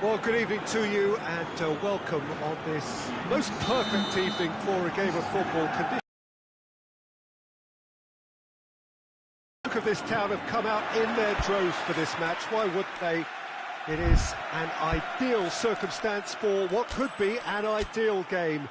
Well, good evening to you and welcome on this most perfect evening for a game of football. Conditions of this town have come out in their droves for this match. Why wouldn't they? It is an ideal circumstance for what could be an ideal game.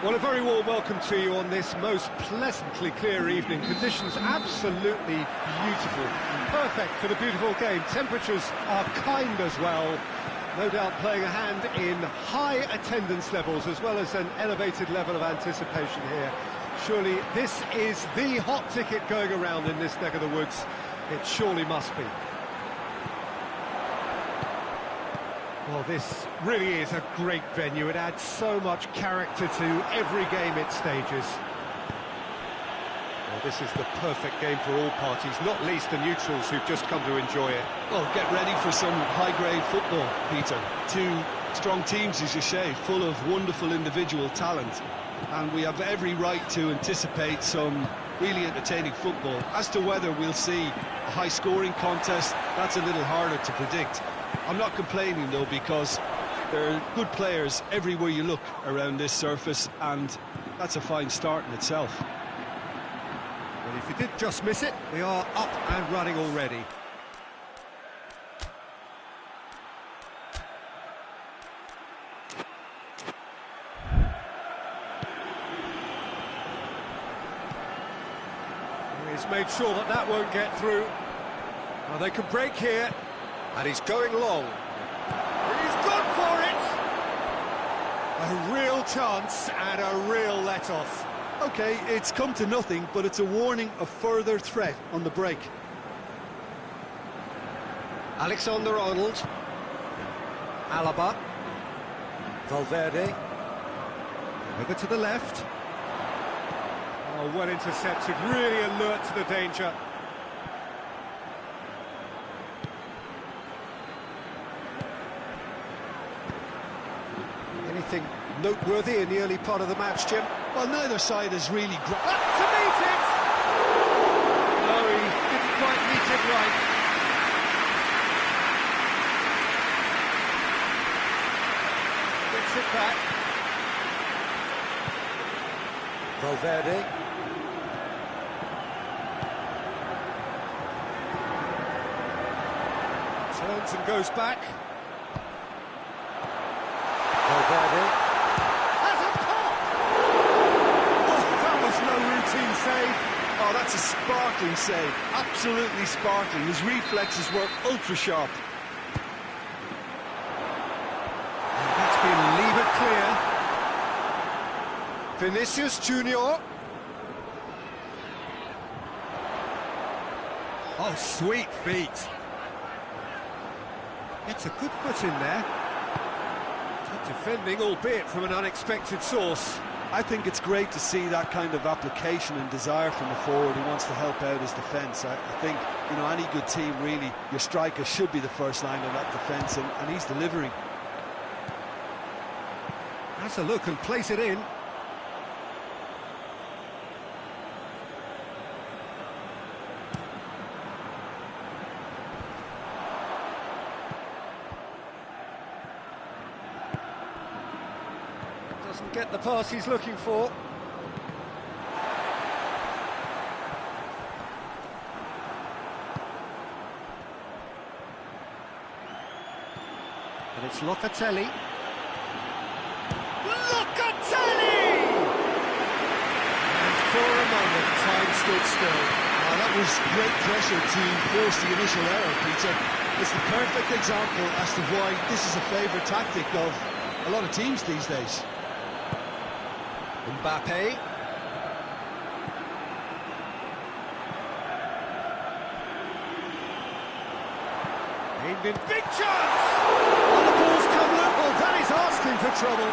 Well, a very warm welcome to you on this most pleasantly clear evening. Conditions absolutely beautiful. Perfect for the beautiful game. Temperatures are kind as well. No doubt playing a hand in high attendance levels as well as an elevated level of anticipation here. Surely this is the hot ticket going around in this neck of the woods. It surely must be. Well, this really is a great venue. It adds so much character to every game it stages. Well, this is the perfect game for all parties, not least the neutrals who've just come to enjoy it. Well, get ready for some high-grade football, Peter. Two strong teams, as you say, full of wonderful individual talent. And we have every right to anticipate some really entertaining football. As to whether we'll see a high-scoring contest, that's a little harder to predict. I'm not complaining, though, because there are good players everywhere you look around this surface, and that's a fine start in itself. Well, if you did just miss it, we are up and running already. He's made sure that that won't get through. Well, they can break here. And he's going long. He's gone for it! A real chance and a real let-off. OK, it's come to nothing, but it's a warning of further threat on the break. Alexander-Arnold. Alaba. Valverde. Over to the left. Oh, well intercepted, really alert to the danger. Anything noteworthy in the early part of the match, Jim? Well, neither side has really... Up to meet it! No, he didn't quite meet it right. Gets it back. Valverde. Turns and goes back. Valverde has a pop! Oh, that was no routine save. Oh, that's a sparkling save. Absolutely sparkling. His reflexes were ultra-sharp. And that's been levered clear. Vinicius Junior. Oh, sweet feet. It's a good foot in there. Defending, albeit from an unexpected source. I think it's great to see that kind of application and desire from the forward who wants to help out his defence. I think, you know, any good team, really, your striker should be the first line of that defence, and he's delivering. That's a look and place it in. Doesn't get the pass he's looking for. And it's Locatelli. Locatelli! And for a moment, time stood still. Now, that was great pressure to force the initial error, Peter. It's the perfect example as to why this is a favourite tactic of a lot of teams these days. Mbappe. Aimed in, big chance! And the ball's come loose. Well, that is asking for trouble.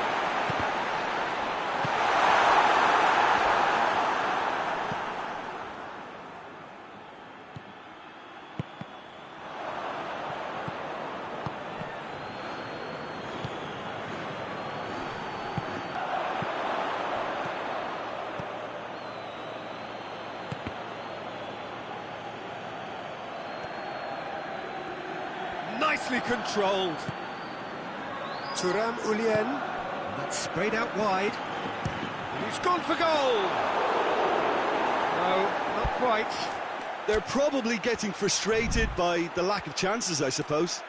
Nicely controlled. Thuram. That's sprayed out wide. And he's gone for goal. No, not quite. They're probably getting frustrated by the lack of chances, I suppose.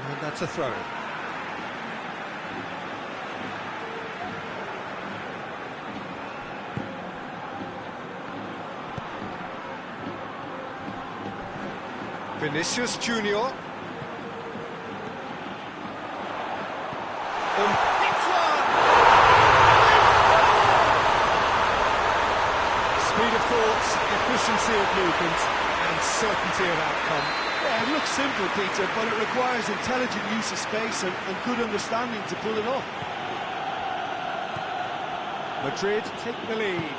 And that's a throw. Vinicius Junior. It's one! Speed of thought, efficiency of movement, and certainty of outcome. Yeah, it looks simple, Peter, but it requires intelligent use of space and good understanding to pull it off. Madrid take the lead.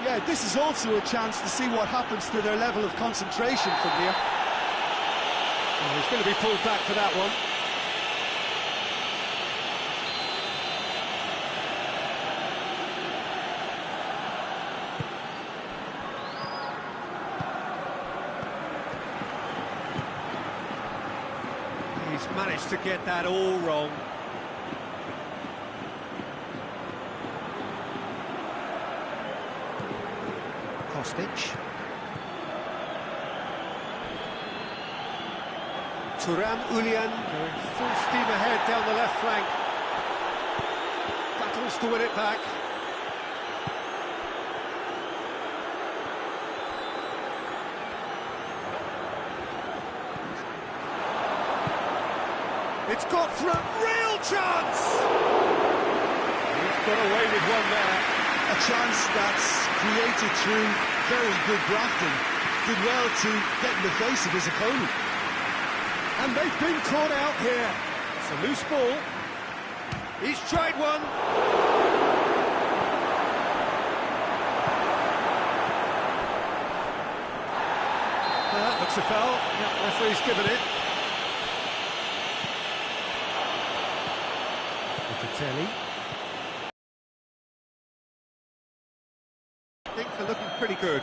Yeah, this is also a chance to see what happens to their level of concentration from here. Oh, he's going to be pulled back for that one. He's managed to get that all wrong. Kostic. Thuram going full steam ahead down the left flank. Battles to win it back. It's got through, real chance! He's got away with one there. A chance that's created through very good grafting. Did well to get in the face of his opponent. And they've been caught out here. It's a loose ball. He's tried one. That looks a foul. Yeah, referee's given it. Locatelli. I think they're looking pretty good.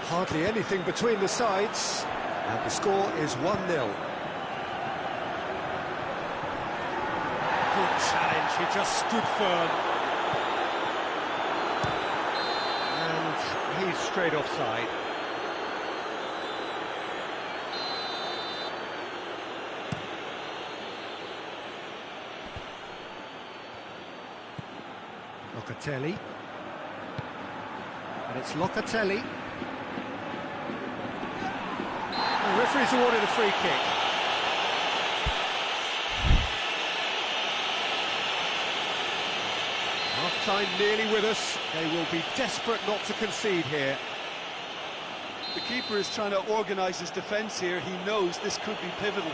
Hardly anything between the sides, and the score is 1-0. Good challenge, he just stood firm. And he's straight offside. Locatelli. And it's Locatelli. The referee's awarded a free kick. Half-time nearly with us. They will be desperate not to concede here. The keeper is trying to organise his defence here. He knows this could be pivotal.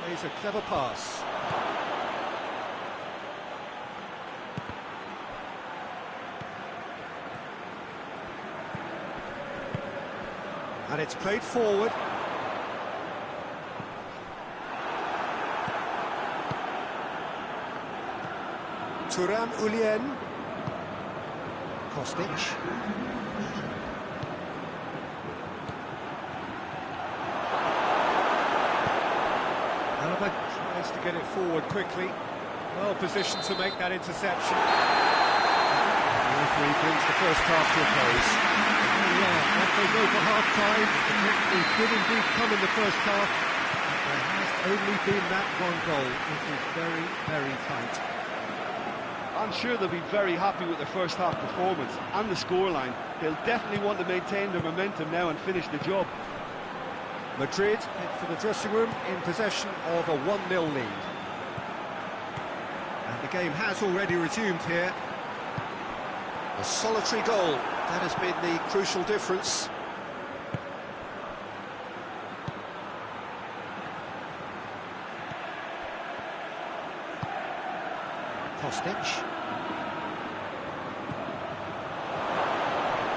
Plays a clever pass. And it's played forward. Turan Ulien. Kostic. Alaba tries to get it forward quickly. Well positioned to make that interception. The referee brings the first half to a close. Yeah, off they go for half-time. The victory did indeed come in the first half. But there has only been that one goal. It was very, very tight. I'm sure they'll be very happy with their first half performance and the scoreline. They'll definitely want to maintain their momentum now and finish the job. Madrid head for the dressing room in possession of a 1-0 lead. And the game has already resumed here. A solitary goal, that has been the crucial difference. Kostic.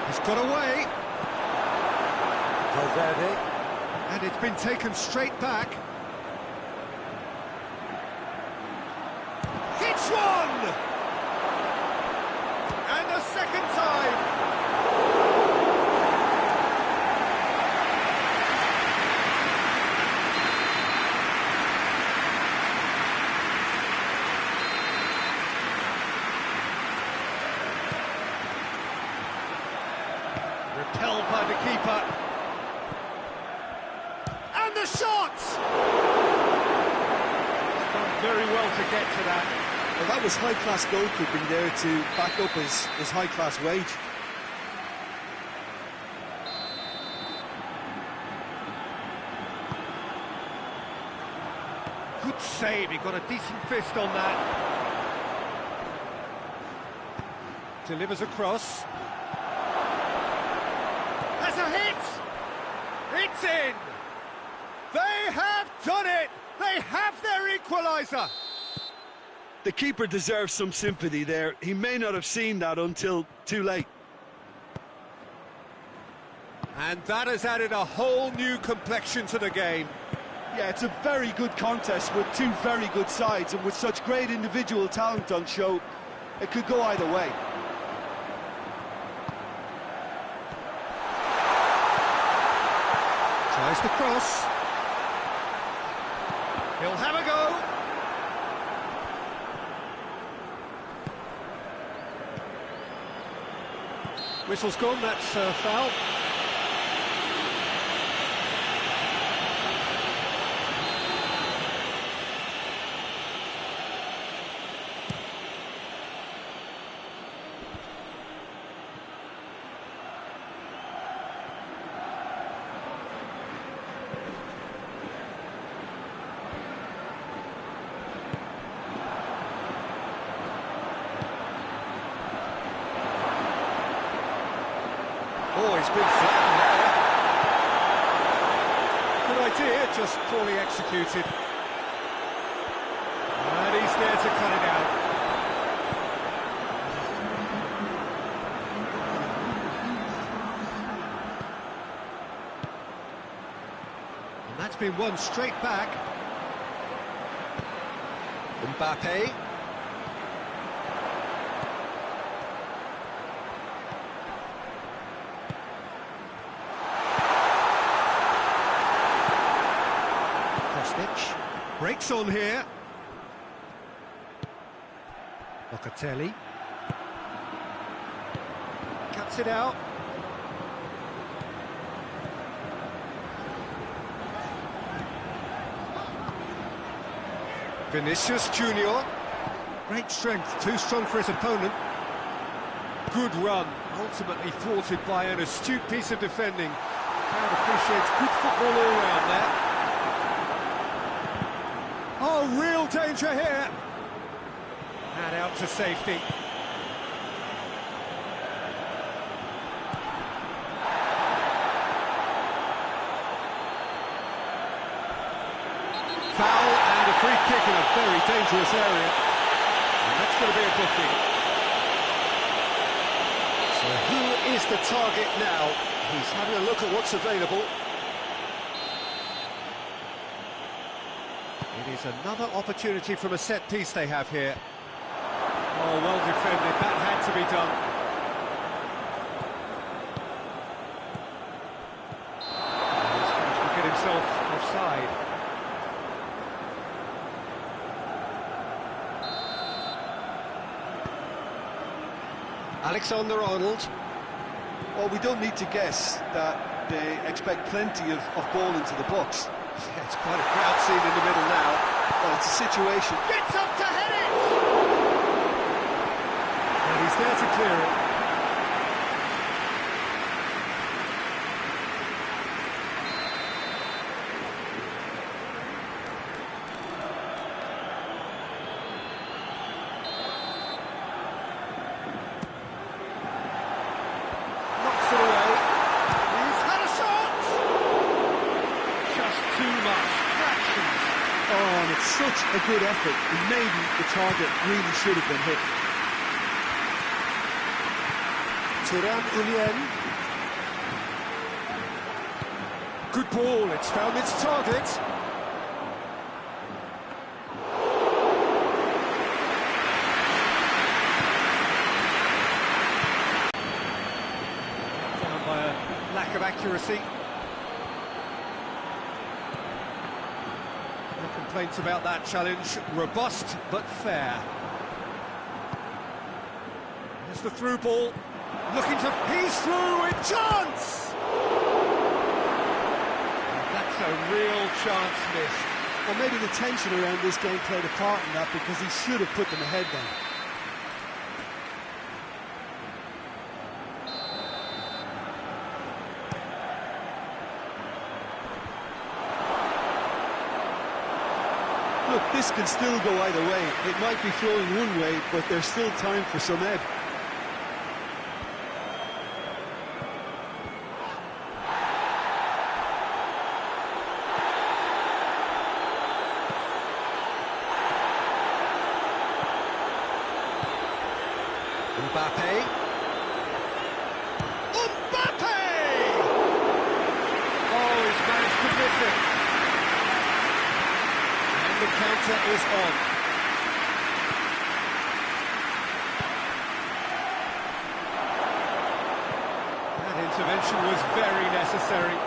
He's got away. Valverde. And it's been taken straight back. Hits one! And a second time! Repelled by the keeper. And the shot! He's done very well to get to that. Well, that was high-class goalkeeping there to back up his high-class wage. Good save, he got a decent fist on that. Delivers across. Has a hit! It's in! They have done it! They have their equaliser! The keeper deserves some sympathy there. He may not have seen that until too late. And that has added a whole new complexion to the game. Yeah, it's a very good contest with two very good sides, and with such great individual talent on show, it could go either way. Tries the cross. He'll have a go. Whistle's gone, that's a foul. Oh, he's been flattened there. Good idea, just poorly executed. And he's there to cut it out. And that's been won straight back. Mbappe. Breaks on here. Locatelli. Cuts it out. Vinicius Junior. Great strength, too strong for his opponent. Good run, ultimately thwarted by an astute piece of defending. Crowd appreciates good football all round there. Oh, real danger here. And out to safety. Foul very dangerous area. And that's going to be a booking. So who is the target now? He's having a look at what's available. It is another opportunity from a set piece they have here. Oh, well defended. That had to be done. He's managed to get himself offside. Alexander-Arnold. Well, we don't need to guess that they expect plenty of ball into the box. Yeah, it's quite a crowd scene in the middle now. Well, it's a situation. Gets up to head it! And he's there to clear it. Knocks it away. He's had a shot! Just too much. Fractions. Oh, and it's such a good effort, and maybe the target really should have been hit. Turan-Ulien. Good ball, it's found its target. Down by a lack of accuracy. No complaints about that challenge. Robust but fair. There's the through ball. Looking to piece through with chance! That's a real chance missed. Well, maybe the tension around this game played a part in that, because he should have put them ahead then. Look, this can still go either way. It might be flowing one way, but there's still time for some ebb. Mbappe. Mbappe! Oh, he's managed to miss it. And the counter is on. That intervention was very necessary.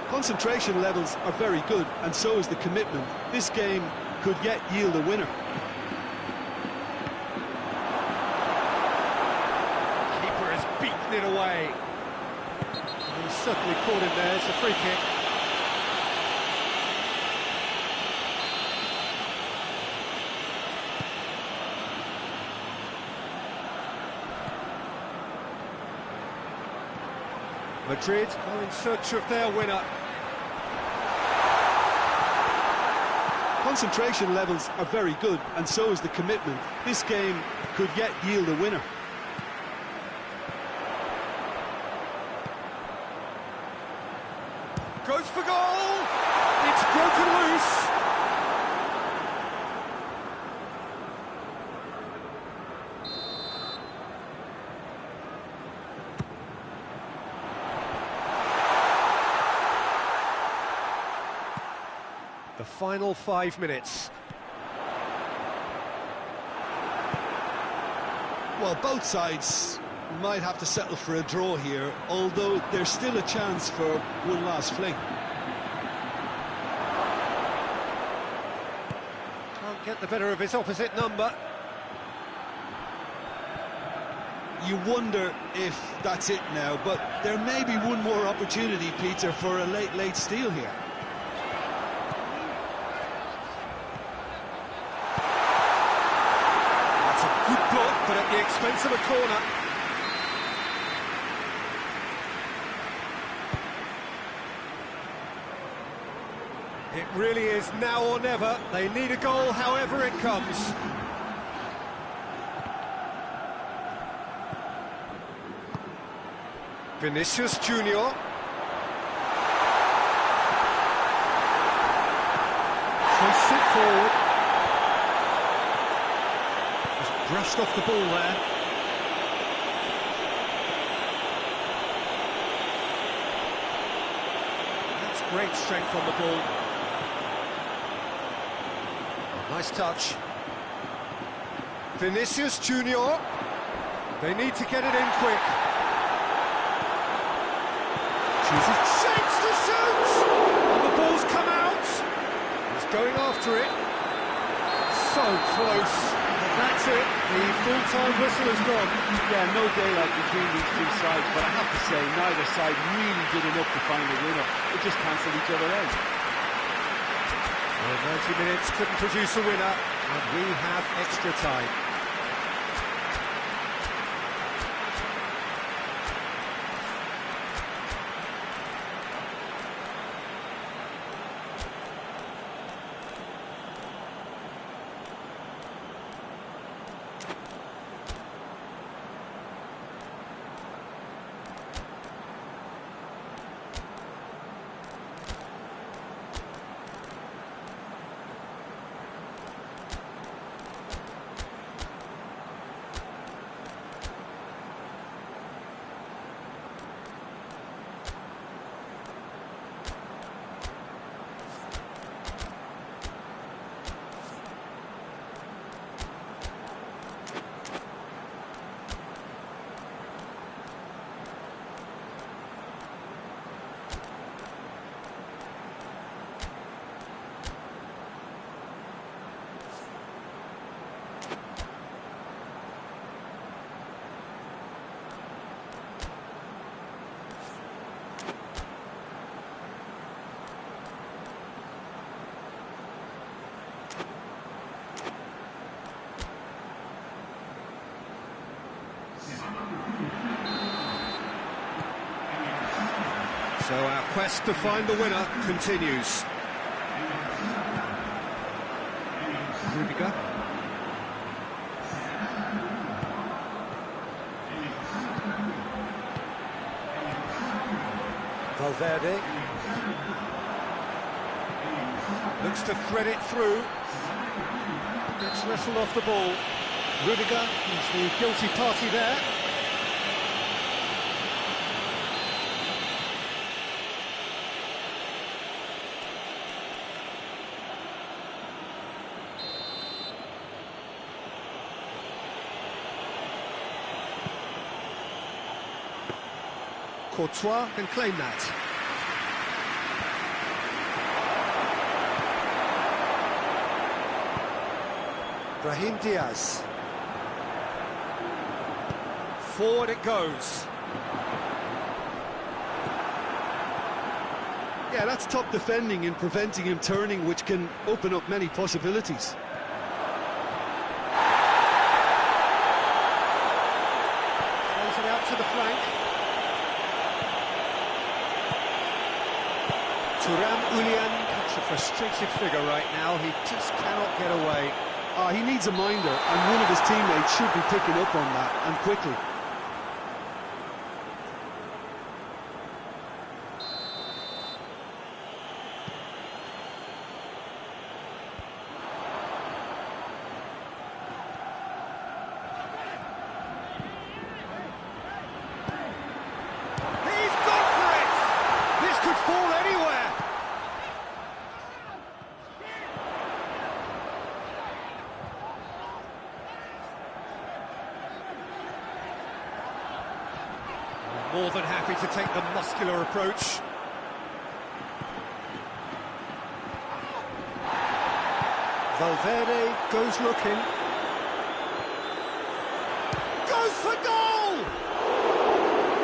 Concentration levels are very good, and so is the commitment. This game could yet yield a winner. Beaten it away. He's certainly caught him there. It's a free kick. Madrid are in search of their winner. Concentration levels are very good, and so is the commitment. This game could yet yield a winner. Goes for goal! It's broken loose! The final 5 minutes. Well, both sides might have to settle for a draw here, although there's still a chance for one last fling. Can't get the better of his opposite number. You wonder if that's it now, but there may be one more opportunity, Peter, for a late steal here. That's a good block, but at the expense of a corner. It really is now or never. They need a goal, however it comes. Vinicius Junior. So sits forward. Just brushed off the ball there. That's great strength on the ball. Nice touch. Vinicius Junior. They need to get it in quick. Shapes to shoot! And the ball's come out. He's going after it. So close. And that's it. The full-time whistle has gone. Yeah, no daylight between these two sides, but I have to say, neither side really did enough to find a winner. They just cancelled each other out. Well, 90 minutes couldn't produce a winner, and we have extra time. So our quest to find the winner continues. Rudiger. Valverde. Looks to thread it through. Gets wrestled off the ball. Rudiger is the guilty party there. Courtois can claim that. Brahim Diaz. Forward it goes. Yeah, that's top defending and preventing him turning, which can open up many possibilities. Plays it out to the flank. Turam Ulian, that's a frustrated figure right now. He just cannot get away. He needs a minder, and one of his teammates should be picking up on that, and quickly. He's gone for it! This could fall anywhere! More than happy to take the muscular approach. Valverde goes looking. Goes for goal!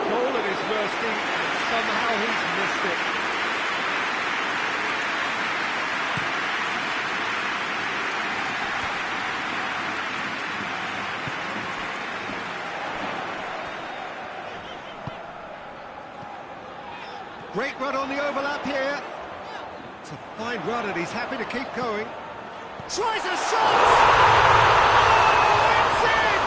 Goal at his mercy, and somehow he's missed it. Great run on the overlap here. It's a fine run and he's happy to keep going. Tries a shot! Oh, it's in!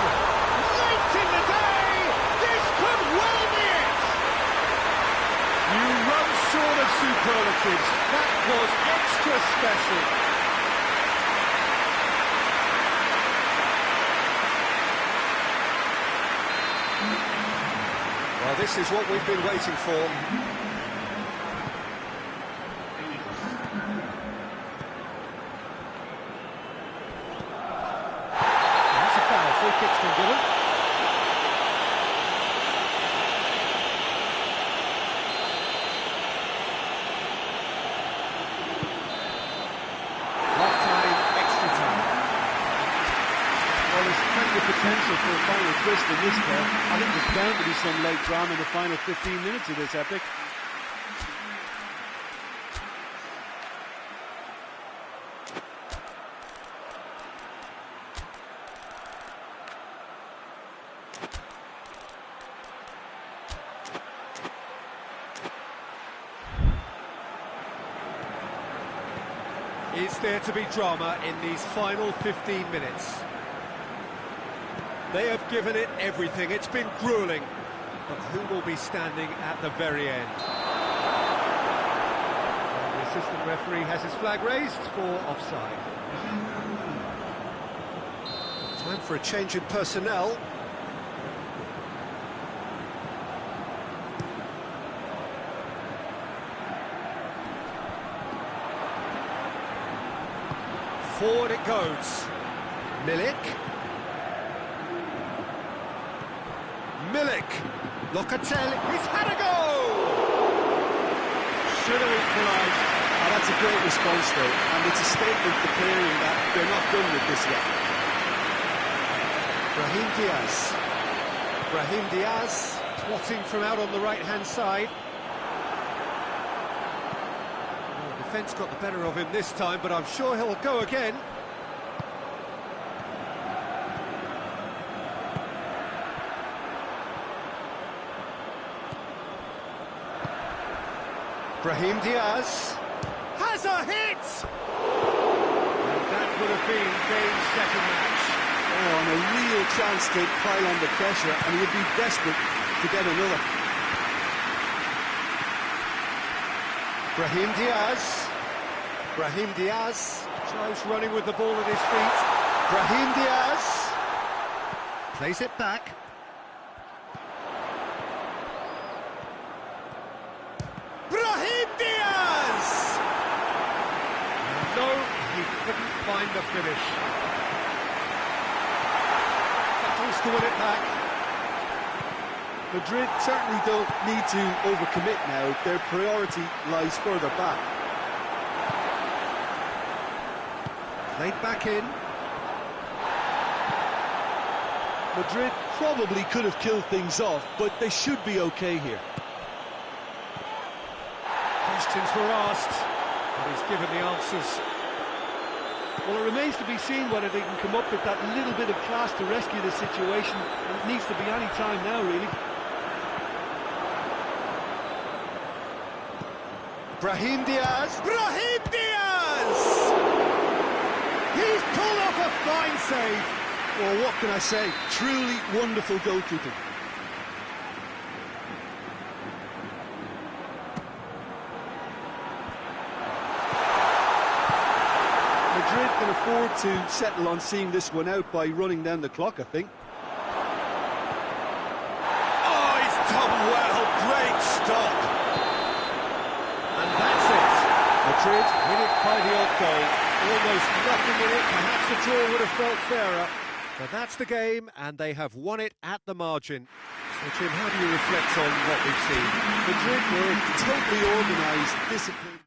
Late in the day! This could well be it! You run short of superlatives. That was extra special. Well, this is what we've been waiting for. That's a foul. Free kick's been given. Half-time, extra time. Well, there's plenty of potential for a final twist in this game. I think there's bound to be some late drama in the final 15 minutes of this epic. Is there to be drama in these final 15 minutes? They have given it everything. It's been gruelling. But who will be standing at the very end? The assistant referee has his flag raised for offside. Time for a change in personnel. Forward it goes. Milik. Locatelli, he's had a go! Should have equalised. That's a great response, though, and it's a statement declaring that they're not done with this yet. Brahim Diaz, plotting from out on the right-hand side. Well, the defence got the better of him this time, but I'm sure he'll go again. Brahim Diaz has a hit! And that would have been game, set and match. Oh, and a real chance to pile on the pressure, and he would be desperate to get another. Brahim Diaz tries running with the ball at his feet. Brahim Diaz plays it back. No, he couldn't find the finish. Battles to win it back. Madrid certainly don't need to overcommit now. Their priority lies further back. Played back in. Madrid probably could have killed things off, but they should be okay here. Questions were asked, but he's given the answers. Well, it remains to be seen whether they can come up with that little bit of class to rescue the situation, and it needs to be any time now, really. Brahim Diaz! He's pulled off a fine save! Well, what can I say? Truly wonderful goalkeeping. Madrid can afford to settle on seeing this one out by running down the clock, I think. Oh, he's done well. Great stop. And that's it. Madrid win it by the odd goal. Almost nothing in it. Perhaps the draw would have felt fairer. But that's the game, and they have won it at the margin. So, Jim, how do you reflect on what we've seen? Madrid were totally organised, disciplined.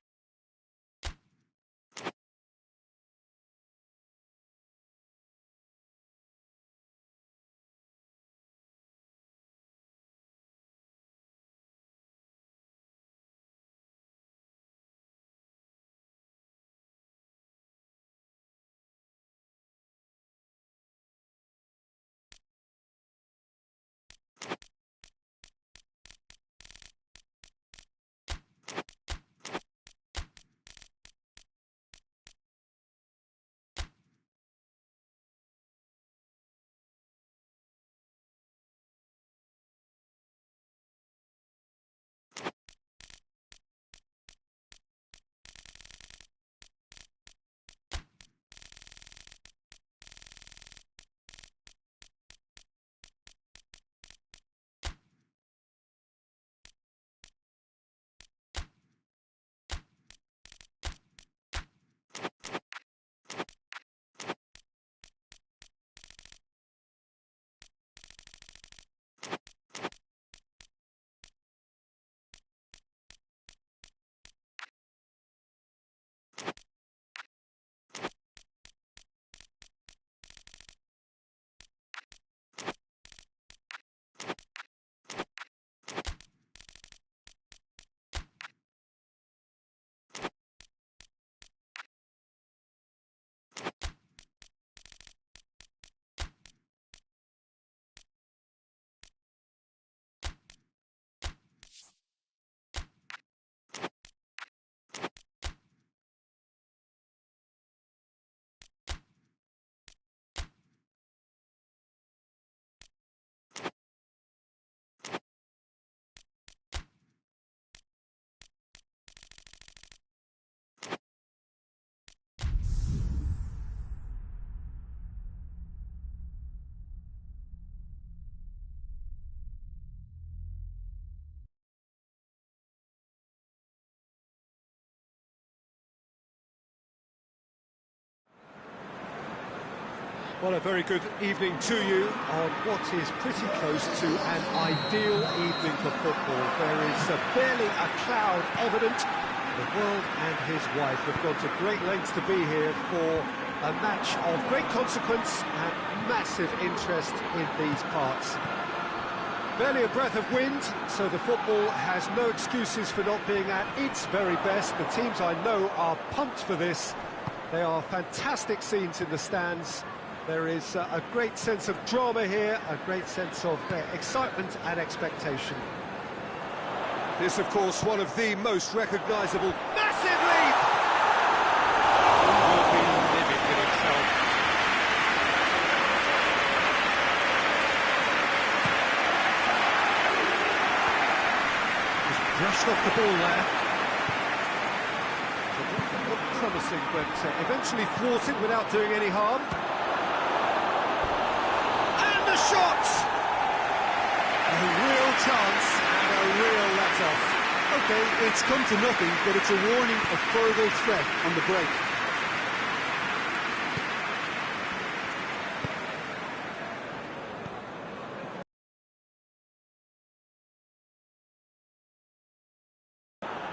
Well, a very good evening to you on what is pretty close to an ideal evening for football. There is barely a cloud evident. The world and his wife have gone to great lengths to be here for a match of great consequence and massive interest in these parts. Barely a breath of wind, so the football has no excuses for not being at its very best. The teams I know are pumped for this. They are fantastic scenes in the stands. There is a great sense of drama here, a great sense of excitement and expectation. This, of course, one of the most recognisable... Massive leap! It will be living in itself. Just brushed off the ball there. It looked promising, but eventually thwarted without doing any harm. A shot! A real chance and a real let-off. OK, it's come to nothing, but it's a warning of further threat on the break.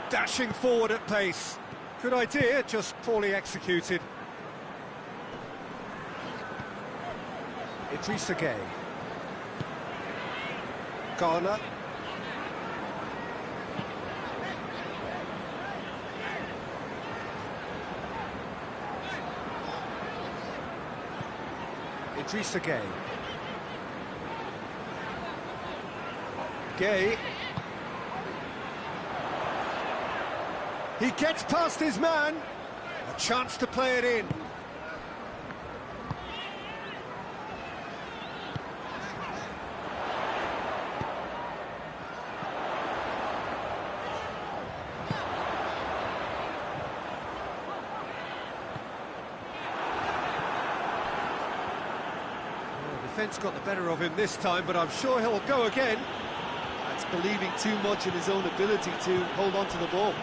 Dashing forward at pace. Good idea, just poorly executed. Idrissa Gueye. Ghana. Idrissa Gueye. Gueye. He gets past his man. A chance to play it in. Defence got the better of him this time, but I'm sure he'll go again. That's believing too much in his own ability to hold on to the ball.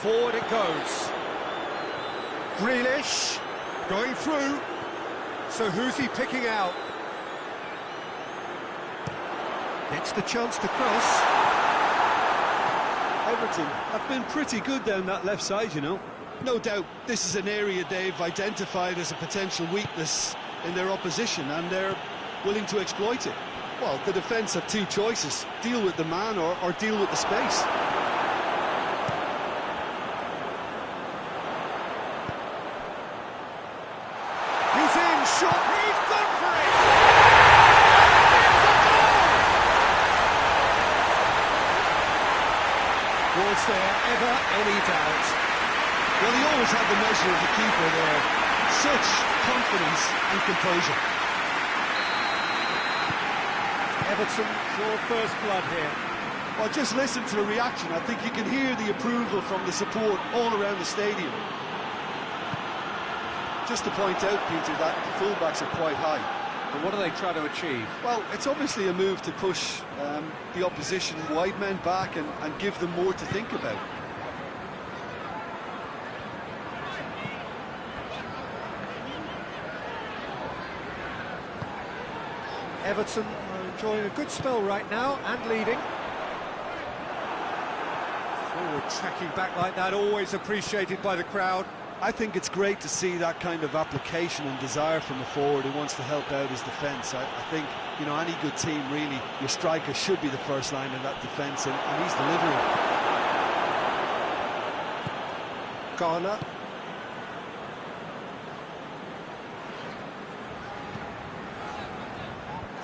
Forward it goes. Grealish going through. So who's he picking out? Gets the chance to cross. Everton have been pretty good down that left side, you know. No doubt this is an area they've identified as a potential weakness in their opposition, and they're willing to exploit it. Well, the defence have two choices: deal with the man or deal with the space. Shot, he's gone for it! Was there ever any doubt? Well, he always had the measure of the keeper there. Such confidence and composure. Everton draw first blood here. Well, just listen to the reaction. I think you can hear the approval from the support all around the stadium. Just to point out, Peter, that the fullbacks are quite high. And what are they trying to achieve? Well, it's obviously a move to push the opposition wide men back and give them more to think about. Everton are enjoying a good spell right now and leading. Tracking back like that, always appreciated by the crowd. I think it's great to see that kind of application and desire from a forward who wants to help out his defence. I think, you know, any good team, really, your striker should be the first line of that defence, and he's delivering. Ghana.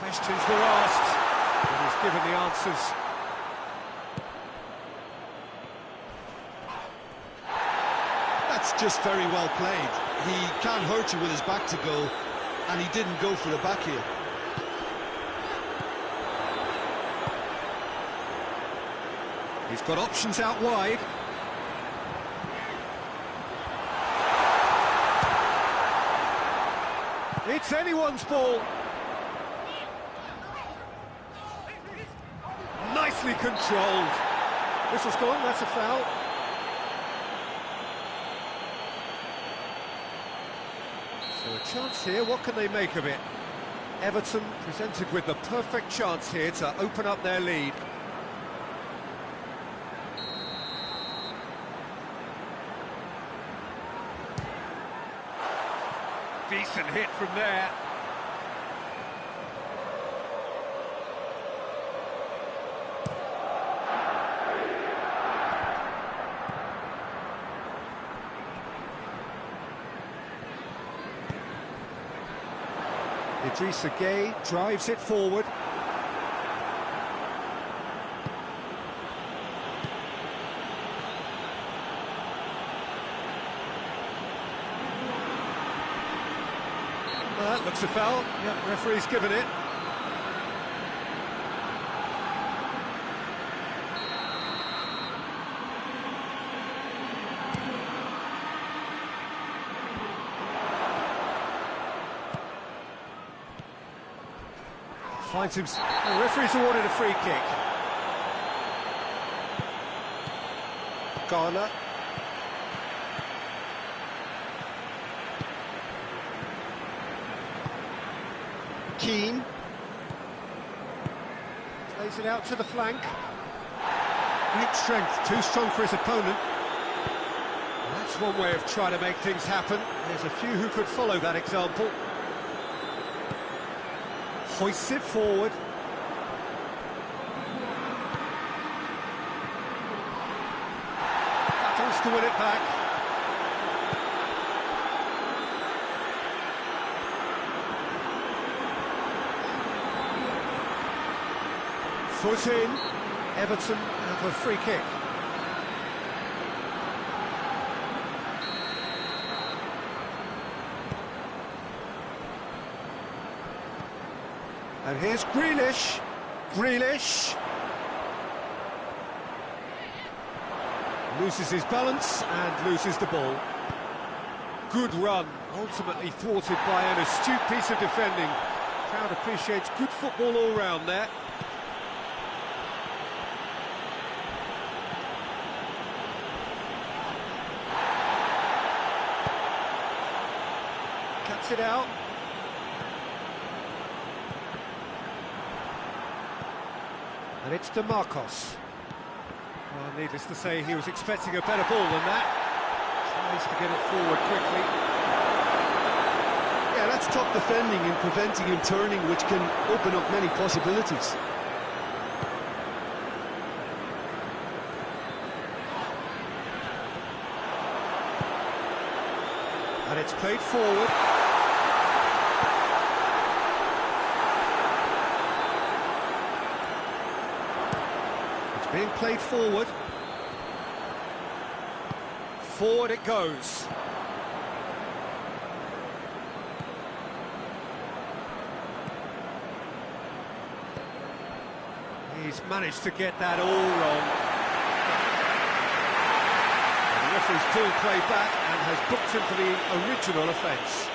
Questions were asked, but he's given the answers. That's just very well played. He can't hurt you with his back to goal, and he didn't go for the back heel. He's got options out wide. It's anyone's ball. Nicely controlled. Whistle's gone, that's a foul. So a chance here, what can they make of it? Everton presented with the perfect chance here to open up their lead. Decent hit from there. Idrissa Gueye drives it forward. That looks a foul. Yep, referee's given it. Finds him. The referee's awarded a free kick. Ghana. Keane. Plays it out to the flank. Great strength, too strong for his opponent. That's one way of trying to make things happen. There's a few who could follow that example. Hoists it forward. Battles to win it back. Foot in. Everton have a free kick. And here's Grealish. Grealish loses his balance and loses the ball. Good run, ultimately thwarted by an astute piece of defending. Crowd appreciates good football all round there. Cuts it out. And it's DeMarcos. Well, needless to say, he was expecting a better ball than that. Tries to get it forward quickly. Yeah, that's top defending and preventing him turning, which can open up many possibilities. And it's played forward. Being played forward. Forward it goes. He's managed to get that all wrong. And the referee's pulled play back and has booked him for the original offence.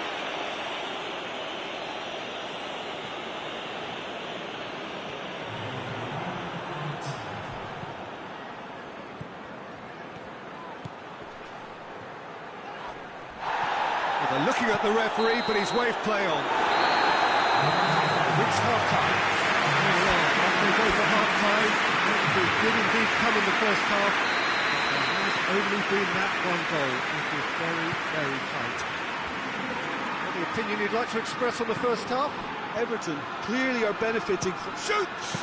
They're looking at the referee, but he's waved play on. Reached half-time. Well, after they go for half-time, it did indeed come in the first half. only been that one goal. It was very, very tight. Any opinion you'd like to express on the first half? Everton clearly are benefiting from... Shoots!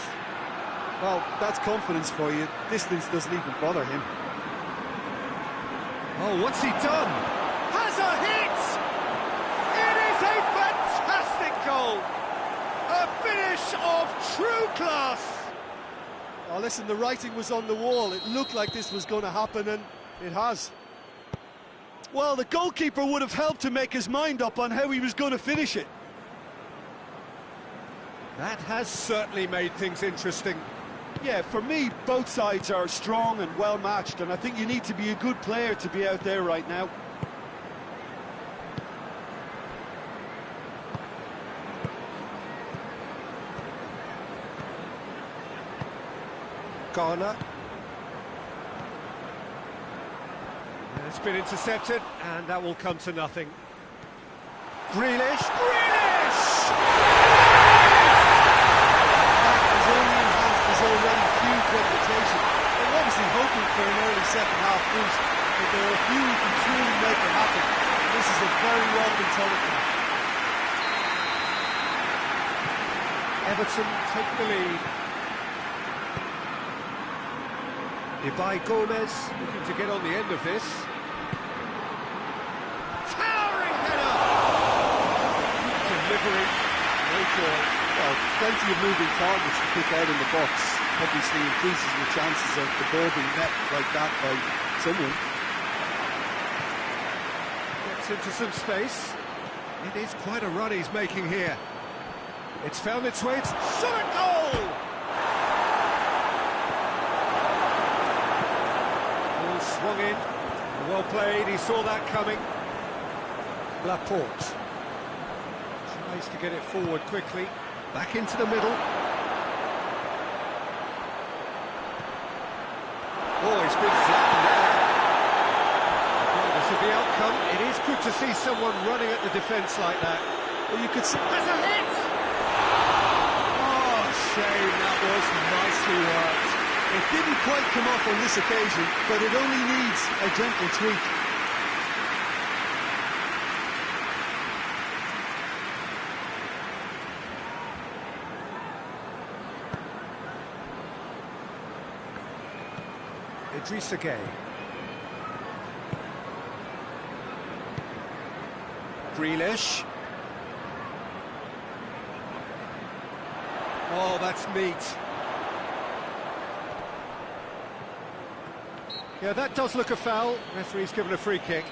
Well, that's confidence for you. Distance doesn't even bother him. Oh, what's he done? Has a hit! It is a fantastic goal! A finish of true class! Oh, listen, the writing was on the wall. It looked like this was going to happen, and it has. Well, the goalkeeper would have helped to make his mind up on how he was going to finish it. That has certainly made things interesting. Yeah, for me, both sides are strong and well-matched, and I think you need to be a good player to be out there right now. Garner. It's been intercepted, and that will come to nothing. Grealish! Grealish! His only enhanced his already huge reputation. They're obviously hoping for an early second-half boost, but there are a few who can truly make it happen. This is a very welcome telecast. Everton take the lead. Ibai Gomez looking to get on the end of this. Towering header! Delivery, no joy. Well, plenty of moving targets to pick out in the box. Obviously increases the chances of the ball being met like that by someone. Gets into some space. It is quite a run he's making here. It's found its way to shot a goal! Ball swung in. Well played, he saw that coming. Laporte tries to get it forward quickly. Back into the middle. Oh, he's been flattened there. Regardless of the outcome, it is good to see someone running at the defence like that. Well, you could see... There's a hit! Oh, shame, that was nicely worked. It didn't quite come off on this occasion, but it only needs a gentle tweak. Idrissa Gueye. Grealish. Oh, that's neat. Yeah, that does look a foul. Referee's given a free kick.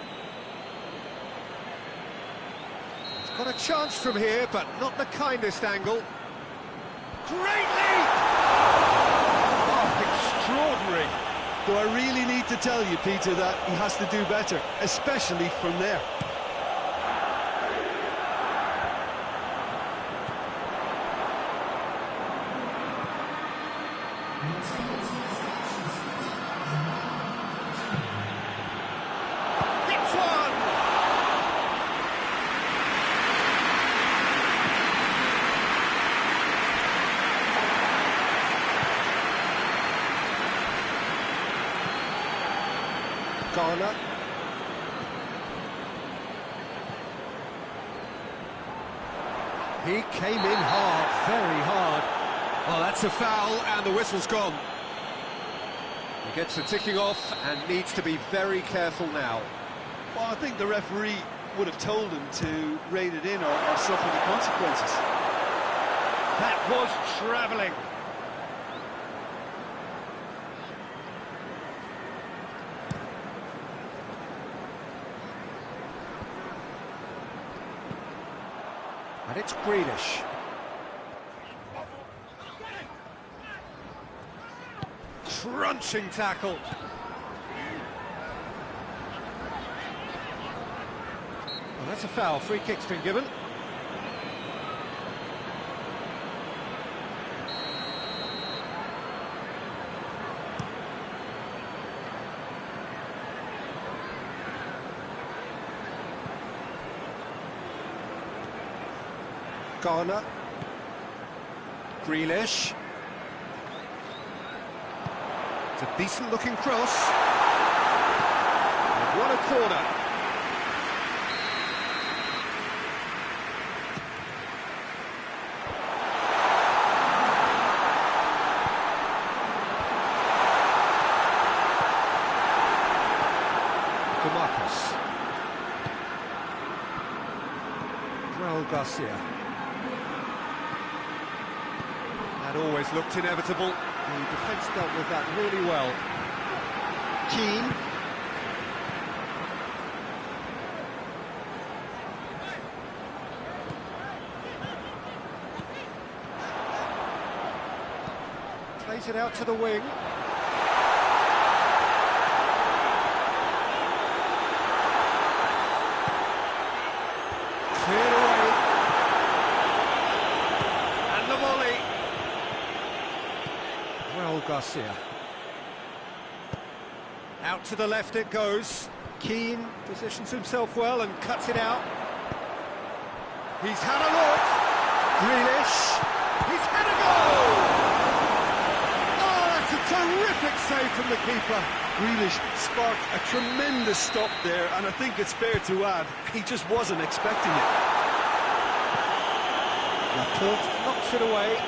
He's got a chance from here, but not the kindest angle. Great leap! Oh, extraordinary. Do I really need to tell you, Peter, that he has to do better, especially from there? Hits one! Garner. He came in hard, very hard. Oh, that's a foul, and the whistle's gone. He gets the ticking off and needs to be very careful now. Well, I think the referee would have told him to rate it in or suffer the consequences. That was travelling. And it's Grealish. Crunching tackle. Well, that's a foul. Free kick's been given. Garner. Grealish. It's a decent looking cross. corner. DeMarcus. Raul Garcia. That always looked inevitable. The defence dealt with that really well. Keane. Plays it out to the wing. Cleared away. And the volley. Raul Garcia. Out to the left it goes. Keane positions himself well and cuts it out. He's had a look. Grealish. He's had a goal! Oh, that's a terrific save from the keeper. Grealish sparked a tremendous stop there, and I think it's fair to add, he just wasn't expecting it. Laporte knocks it away.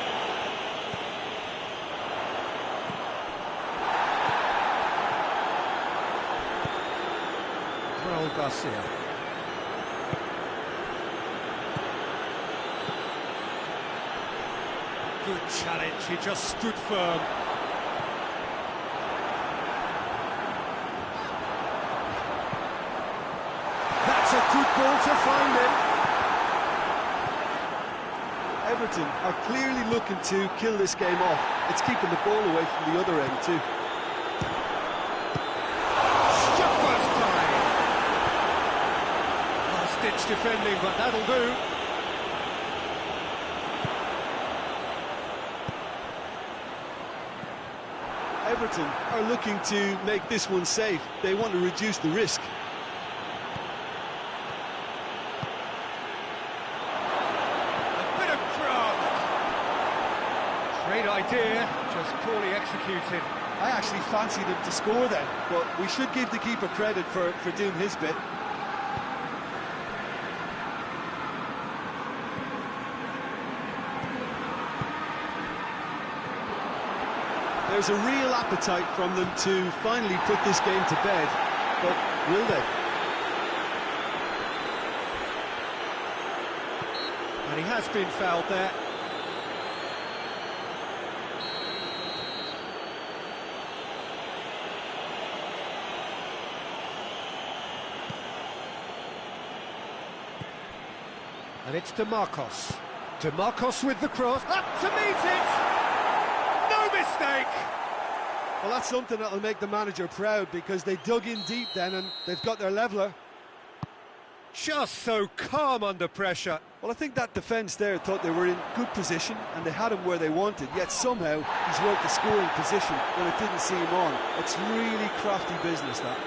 Raul Garcia. Good challenge, he just stood firm. That's a good ball to find him. Everton are clearly looking to kill this game off. It's keeping the ball away from the other end too. Struck first time. Last-ditch defending, but that'll do. Everton are looking to make this one safe. They want to reduce the risk. A bit of craft. Great idea, just poorly executed. I actually fancied him to score then, but we should give the keeper credit for doing his bit. There's a real appetite from them to finally put this game to bed, but will they? And he has been fouled there. And it's DeMarcus. DeMarcus with the cross. Up to meet it! No mistake! Well, that's something that'll make the manager proud, because they dug in deep then and they've got their leveller. Just so calm under pressure. Well, I think that defence there thought they were in good position and they had him where they wanted, yet somehow he's worked the scoring position when it didn't see him on. It's really crafty business, that.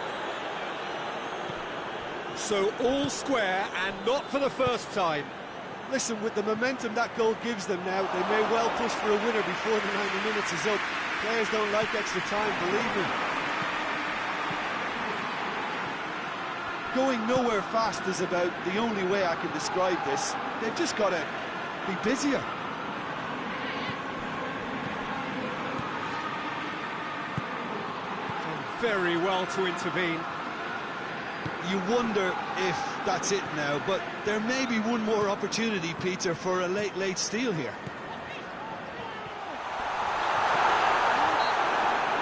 So all square, and not for the first time. Listen, with the momentum that goal gives them now, they may well push for a winner before the 90 minutes is up. Players don't like extra time, believe me. Going nowhere fast is about the only way I can describe this. They've just got to be busier. Done very well to intervene. You wonder if that's it now, but there may be one more opportunity, Peter, for a late steal here.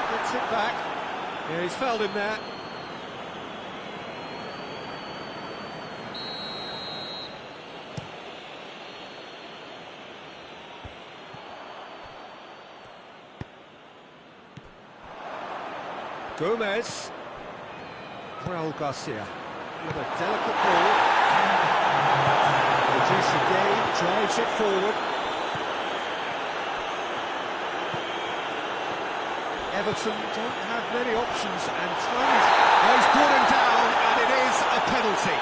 Gets it back. Yeah, he's fouled him there. Gomez. Raul Garcia with a delicate ball. Reduce the game, drives it forward. Everton don't have many options, and he's brought him down, and it is a penalty.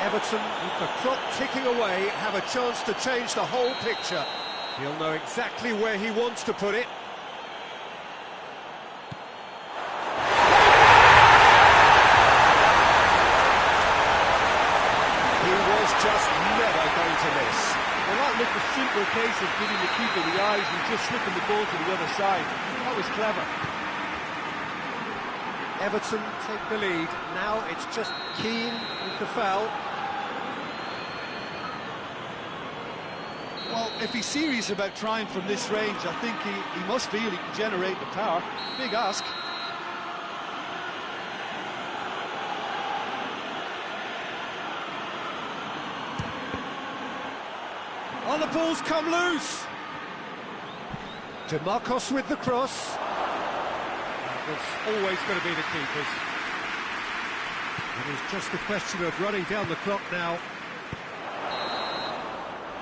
Everton, with the clock ticking away, have a chance to change the whole picture. He'll know exactly where he wants to put it. ball to the other side. That was clever. Everton take the lead. Now it's just Keane with the foul. Well, if he's serious about trying from this range, I think he must feel he can generate the power. Big ask. Oh, the ball's come loose. DeMarcos with the cross. That was always going to be the keepers. It is just a question of running down the clock now.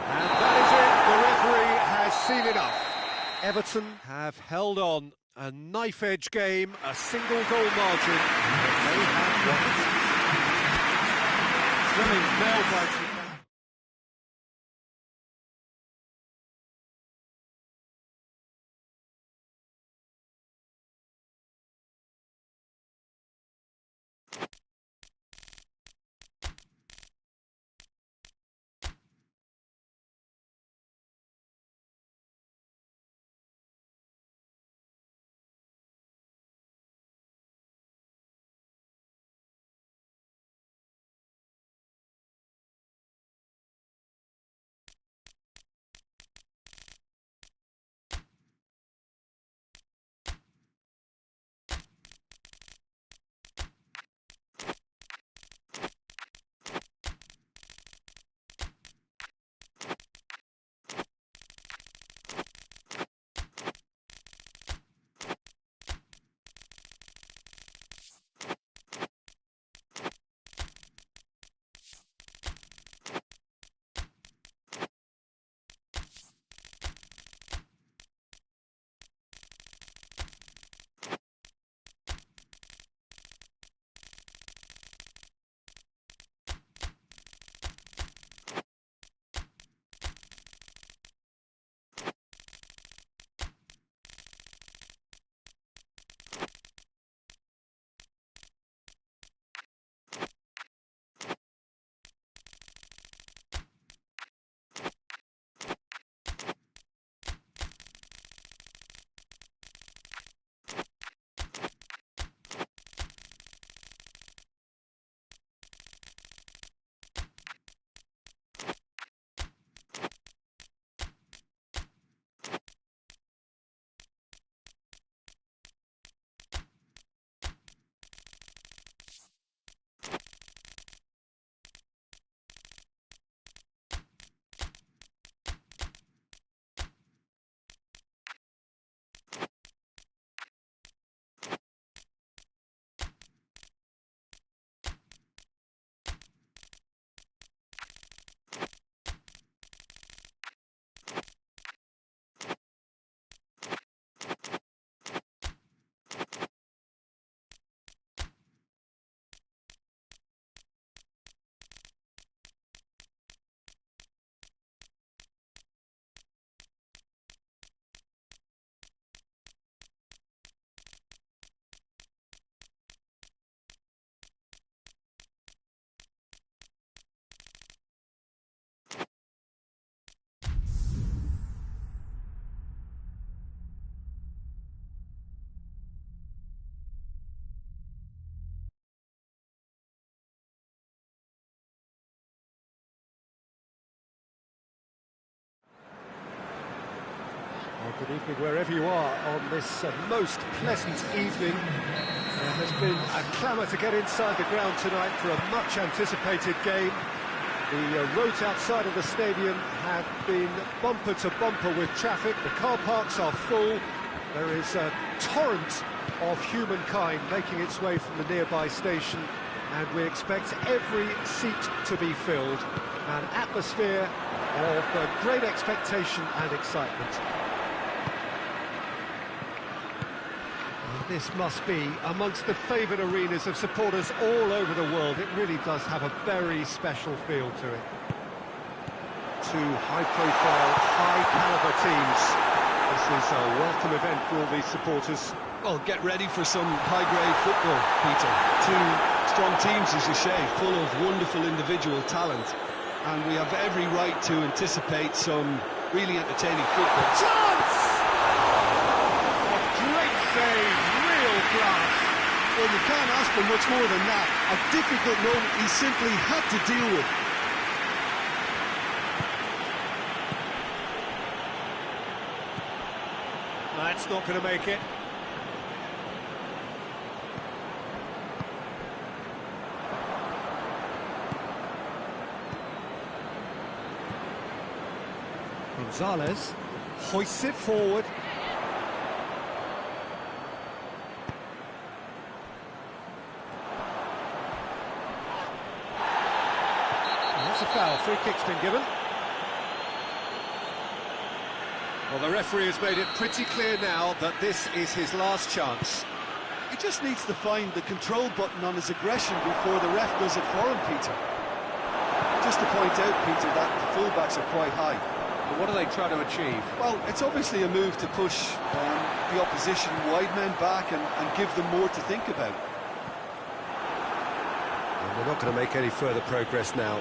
And that is it. The referee has seen enough. Everton have held on. A knife-edge game, a single goal margin. They have won it. Swimming's nail-biting. Well, good evening wherever you are on this most pleasant evening. There has been a clamour to get inside the ground tonight for a much anticipated game. The roads outside of the stadium have been bumper to bumper with traffic. The car parks are full. There is a torrent of humankind making its way from the nearby station, and we expect every seat to be filled. An atmosphere of great expectation and excitement. This must be amongst the favoured arenas of supporters all over the world. It really does have a very special feel to it. Two high-profile, high-caliber teams. This is a welcome event for all these supporters. Well, get ready for some high-grade football, Peter. Two strong teams, as you say, full of wonderful individual talent. And we have every right to anticipate some really entertaining football. Chance! Well, you can't ask for much more than that. A difficult moment he simply had to deal with. That's not going to make it. Gonzalez hoists it forward. That's a foul. Free kick's been given. Well, the referee has made it pretty clear now that this is his last chance. He just needs to find the control button on his aggression before the ref does it for him, Peter. Just to point out, Peter, that the fullbacks are quite high. But what are they trying to achieve? Well, it's obviously a move to push the opposition wide men back and give them more to think about. And we're not going to make any further progress now.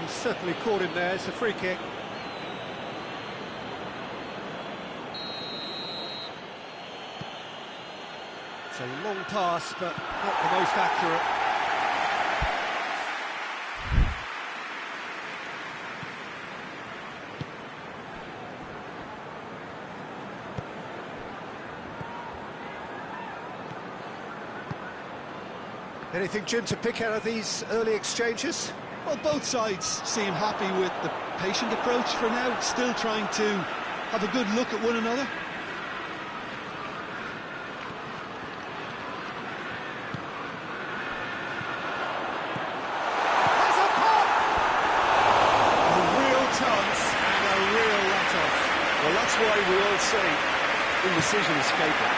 He's certainly caught him there. It's a free kick. It's a long pass, but not the most accurate. Anything, Jim, to pick out of these early exchanges? Well, both sides seem happy with the patient approach for now, still trying to have a good look at one another. Has a pop! A real chance and a real let-off. Well, that's why we all say indecision is fatal.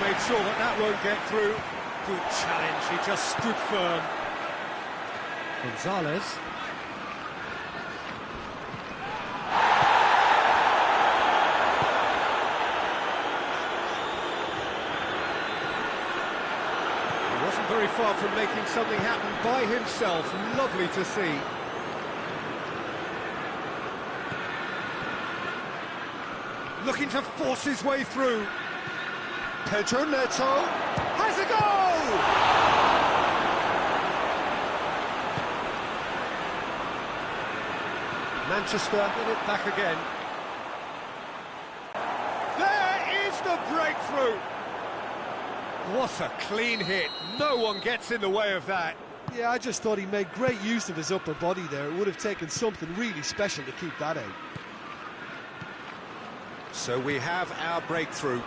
Made sure that that won't get through. Good challenge, he just stood firm. Gonzalez. He wasn't very far from making something happen by himself. Lovely to see. Looking to force his way through. Pedro Neto has a goal! Manchester get it back again. There is the breakthrough! What a clean hit. No one gets in the way of that. Yeah, I just thought he made great use of his upper body there. It would have taken something really special to keep that out. So we have our breakthrough.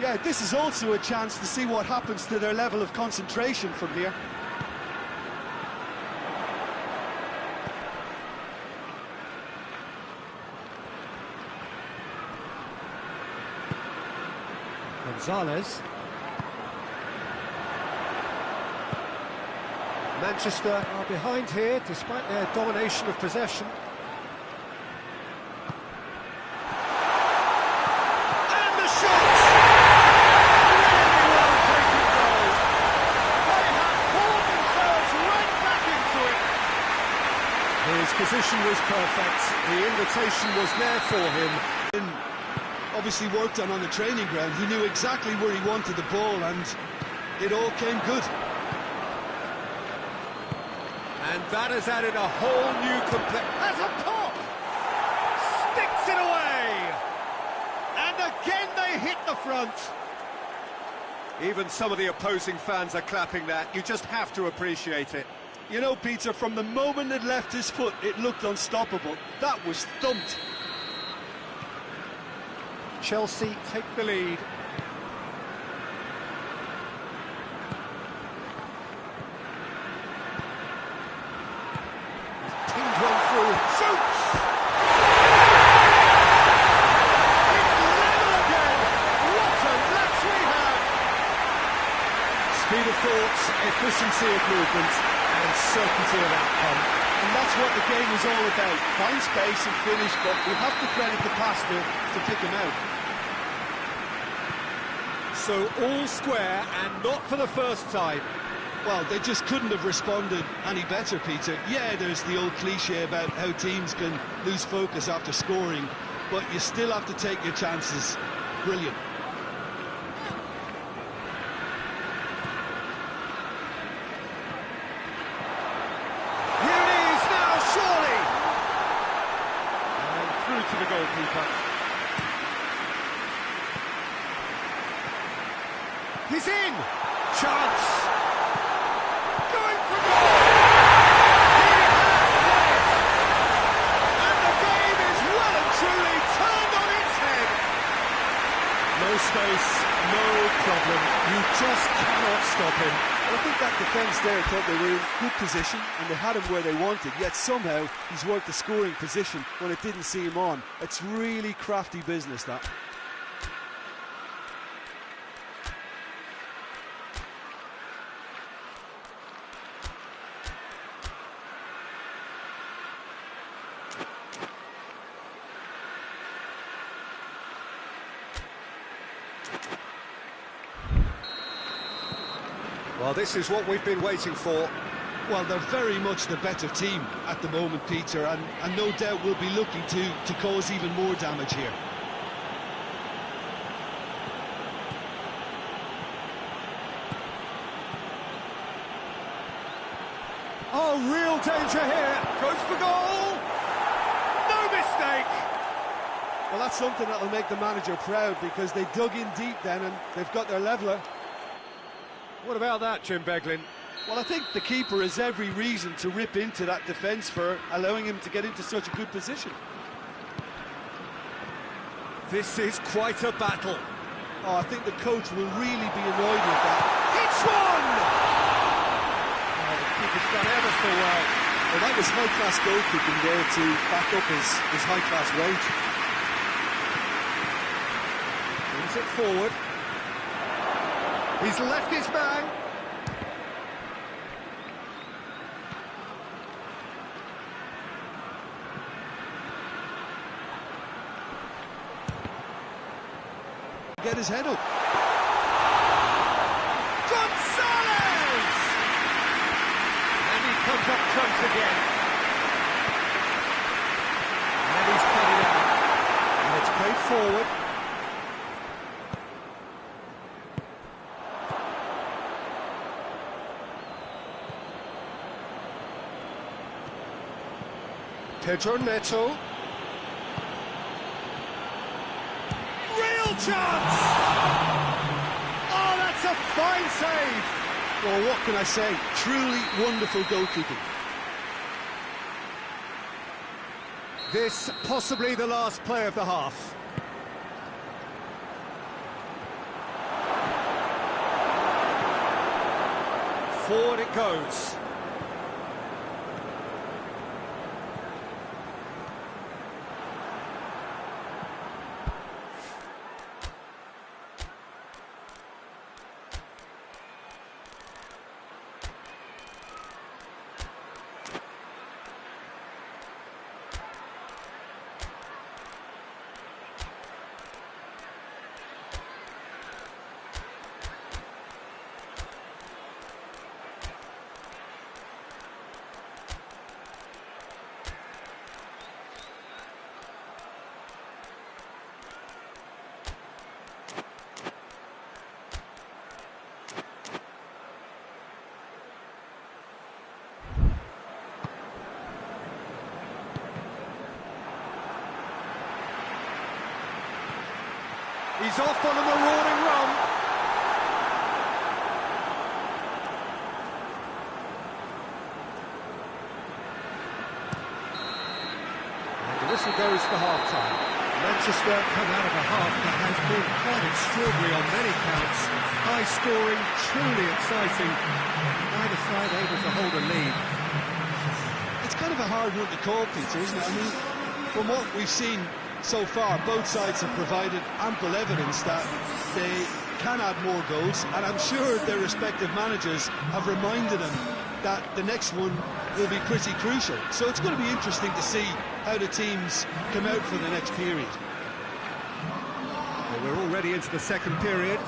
Yeah, this is also a chance to see what happens to their level of concentration from here. Gonzalez. Manchester are behind here despite their domination of possession. His position was perfect, the invitation was there for him. And obviously worked on the training ground, he knew exactly where he wanted the ball and it all came good. And that has added a whole new As a pop! Sticks it away! And again they hit the front. Even some of the opposing fans are clapping that. You just have to appreciate it. You know, Peter, from the moment it left his foot, it looked unstoppable. That was thumped. Chelsea take the lead. Pinged one through. Shoots! It's level again! What a match we have! Speed of thought, efficiency of movement, and certainty of outcome. And that's what the game is all about. Find space and finish, but we have to credit the passer to pick him out. So all square, and not for the first time. Well, they just couldn't have responded any better, Peter. Yeah, there's the old cliche about how teams can lose focus after scoring, but you still have to take your chances. Brilliant. Here it is now, surely! And through to the goalkeeper. He's in! Chance! Going for goal! He has won it! And the game is well and truly turned on its head! No space, no problem. You just cannot stop him. Well, I think that defence there thought they were in good position and they had him where they wanted, yet somehow he's worked the scoring position when it didn't see him on. It's really crafty business, that. Well, this is what we've been waiting for. Well, they're very much the better team at the moment, Peter, and no doubt will be looking to cause even more damage here. Oh, real danger here. Goes for goal. No mistake. Well, that's something that'll make the manager proud because they dug in deep then and they've got their leveller. What about that, Jim Beglin? Well, I think the keeper has every reason to rip into that defence for allowing him to get into such a good position. This is quite a battle. Oh, I think the coach will really be annoyed with that. It's one! Oh, the keeper's done ever so well. Well, that was high-class goalkeeping there to back up his high-class range. Brings it forward. He's left his man. Get his head up. Gonzalez! And he comes up trumps again. And he's cut it out. And it's played forward. Pedro Neto. Real chance! Oh, that's a fine save! Well, what can I say? Truly wonderful goalkeeping. This possibly the last play of the half. Forward it goes. He's off on a marauding run. And the whistle goes for half-time. Manchester come out of a half that has been quite extraordinary on many counts. High scoring, truly exciting. Neither side able to hold a lead. It's kind of a hard one to call, Peter, isn't it? I mean, from what we've seen so far, both sides have provided ample evidence that they can add more goals, and I'm sure their respective managers have reminded them that the next one will be pretty crucial. So it's going to be interesting to see how the teams come out for the next period. Well, we're already into the second period.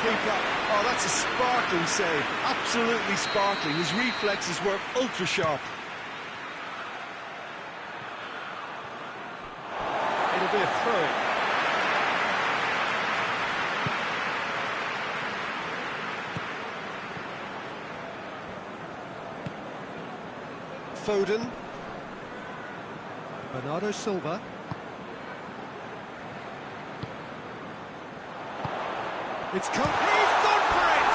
keeper. Oh, that's a sparkling save, absolutely sparkling. His reflexes were ultra sharp. It'll be a throw-in. Foden. Bernardo Silva. It's come. He's gone for it!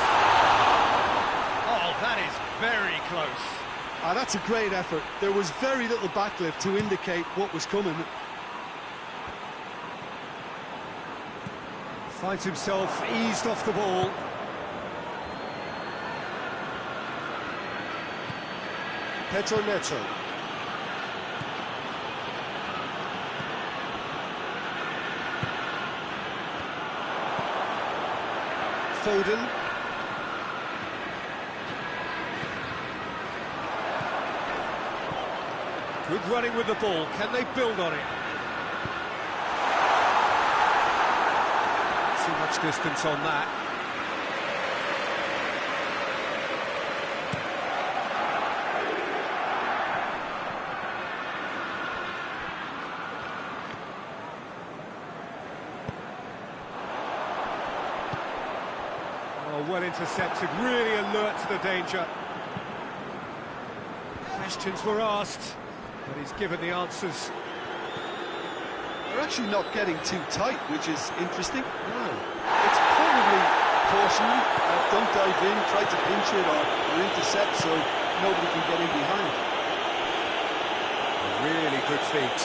Oh, that is very close. Ah, that's a great effort. There was very little backlift to indicate what was coming. Finds himself eased off the ball. Pedro Neto. Foden. Good running with the ball. Can they build on it? Too much distance on that. Well intercepted, really alert to the danger. Questions were asked, but he's given the answers. They're actually not getting too tight, which is interesting. No. It's probably cautionary. Don't dive in, try to pinch it or intercept so nobody can get in behind. Really good feet.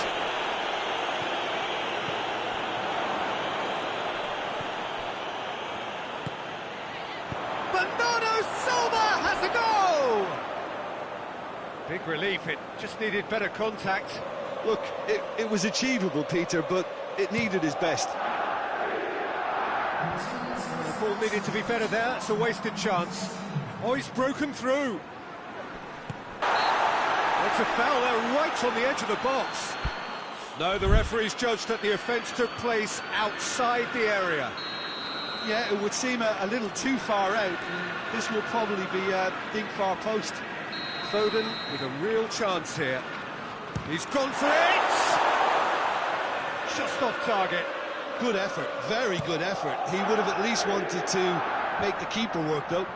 Big relief, it just needed better contact. Look, it was achievable, Peter, but it needed his best. The ball needed to be better there, it's a wasted chance. Oh, he's broken through. It's a foul there, right on the edge of the box. No, the referee's judged that the offence took place outside the area. Yeah, it would seem a little too far out, and this will probably be a big far post. Foden with a real chance here. He's gone for it! Just off target. Good effort, very good effort. He would have at least wanted to make the keeper work, though.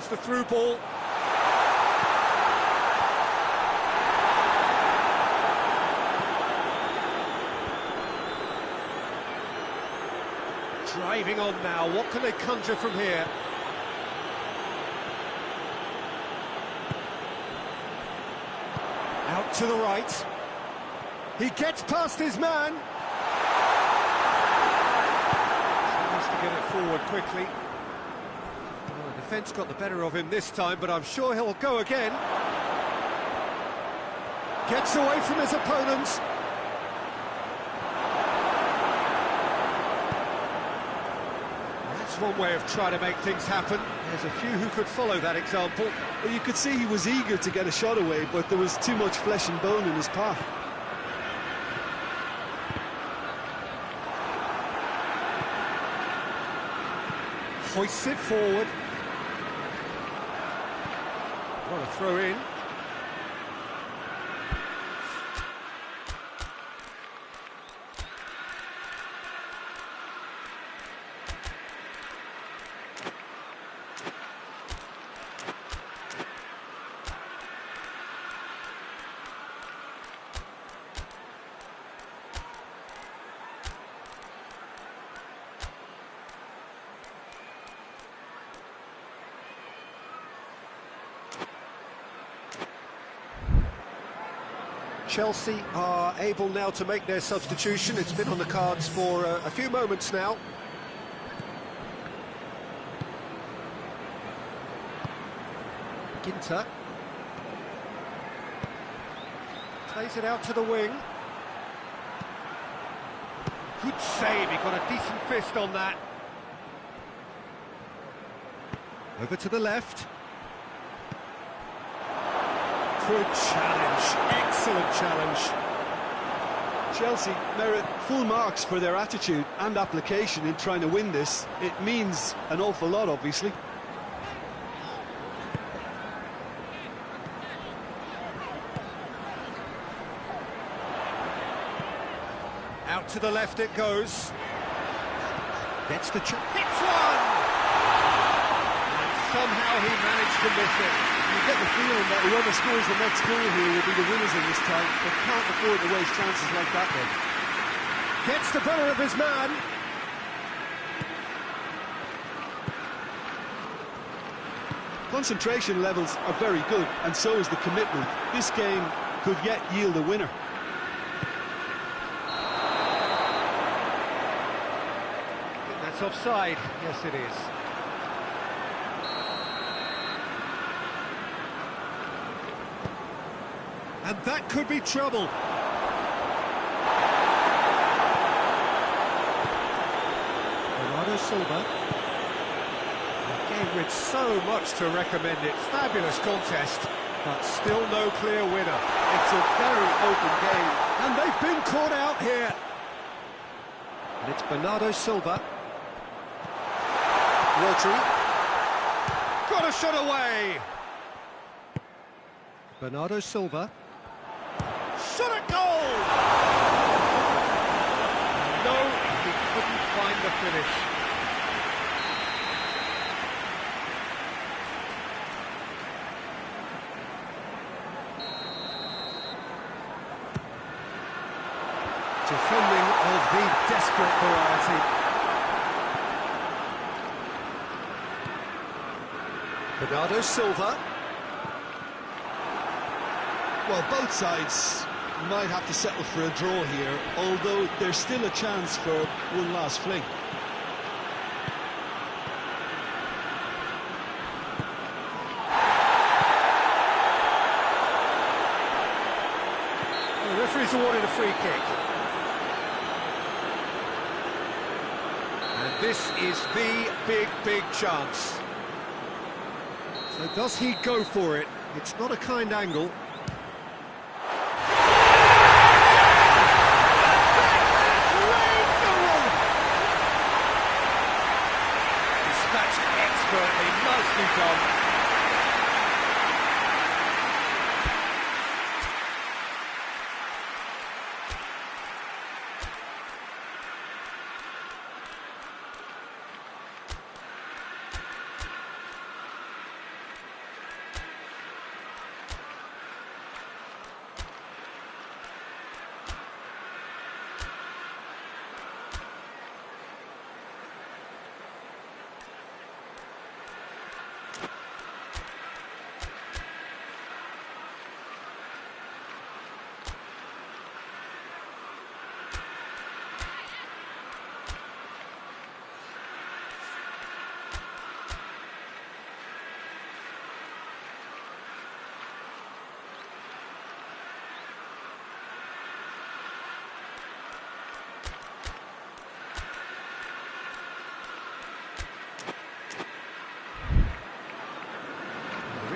The through ball. Driving on now, what can they conjure from here? Out to the right. He gets past his man. He needs to get it forward quickly. Defence got the better of him this time, but I'm sure he'll go again. Gets away from his opponents. That's one way of trying to make things happen. There's a few who could follow that example. Well, you could see he was eager to get a shot away, but there was too much flesh and bone in his path. Hoists it forward. What a throw in. Chelsea are able now to make their substitution. It's been on the cards for a few moments now. Ginter plays it out to the wing. Good save, he got a decent fist on that. Over to the left. Good challenge, excellent challenge. Chelsea merit full marks for their attitude and application in trying to win this. It means an awful lot, obviously. Out to the left it goes. Gets the chance. Hits one! And somehow he managed to miss it. You get the feeling that whoever scores the next goal here will be the winners in this tie. They can't afford to waste chances like that then. Gets the better of his man. Concentration levels are very good, and so is the commitment. This game could yet yield a winner. That's offside. Yes, it is. And that could be trouble. Bernardo Silva. A game with so much to recommend it. Fabulous contest, but still no clear winner. It's a very open game. And they've been caught out here. And it's Bernardo Silva. Rodri. Got a shot away. Bernardo Silva. Shot at goal! No, he couldn't find the finish. Defending of the desperate variety. Bernardo Silva. Well, both sides might have to settle for a draw here, although there's still a chance for one last fling. The referee's awarded a free kick. And this is the big chance. So does he go for it? It's not a kind angle. Nicely done.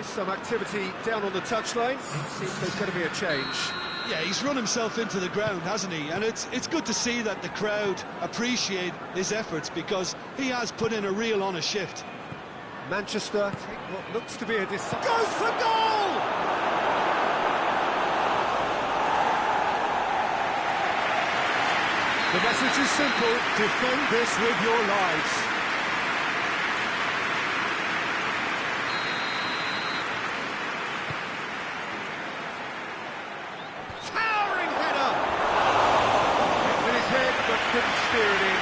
Some activity down on the touchline. Seems there's going to be a change. Yeah, he's run himself into the ground, hasn't he? And it's good to see that the crowd appreciate his efforts, because he has put in a real honest shift. Manchester take what looks to be a decisive... Goes for goal! The message is simple: defend this with your lives. Couldn't steer it in.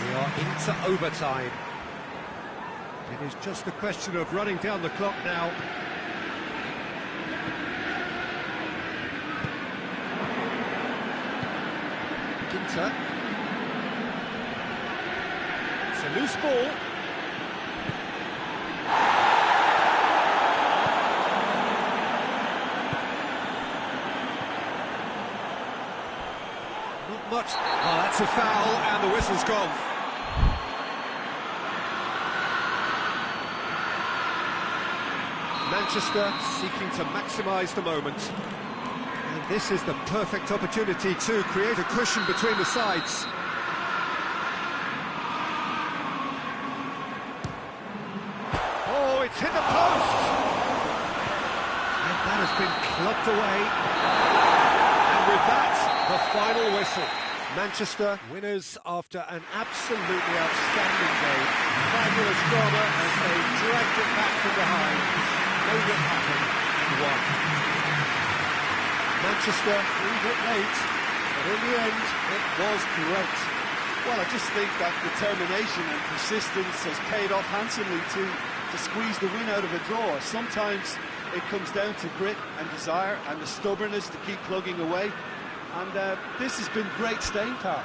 We are into overtime. It is just a question of running down the clock now. Ginter. It's a loose ball. much. Oh, that's a foul, and the whistle's gone. Manchester seeking to maximise the moment. And this is the perfect opportunity to create a cushion between the sides. Oh, it's hit the post! And that has been clubbed away. And with that, the final whistle. Manchester winners after an absolutely outstanding game. Fabulous drama as they dragged it back from behind. Made it happen and won. Manchester a bit late, but in the end, it was great. Well, I just think that determination and persistence has paid off handsomely to squeeze the win out of a draw. Sometimes it comes down to grit and desire and the stubbornness to keep plugging away. And this has been great staying power.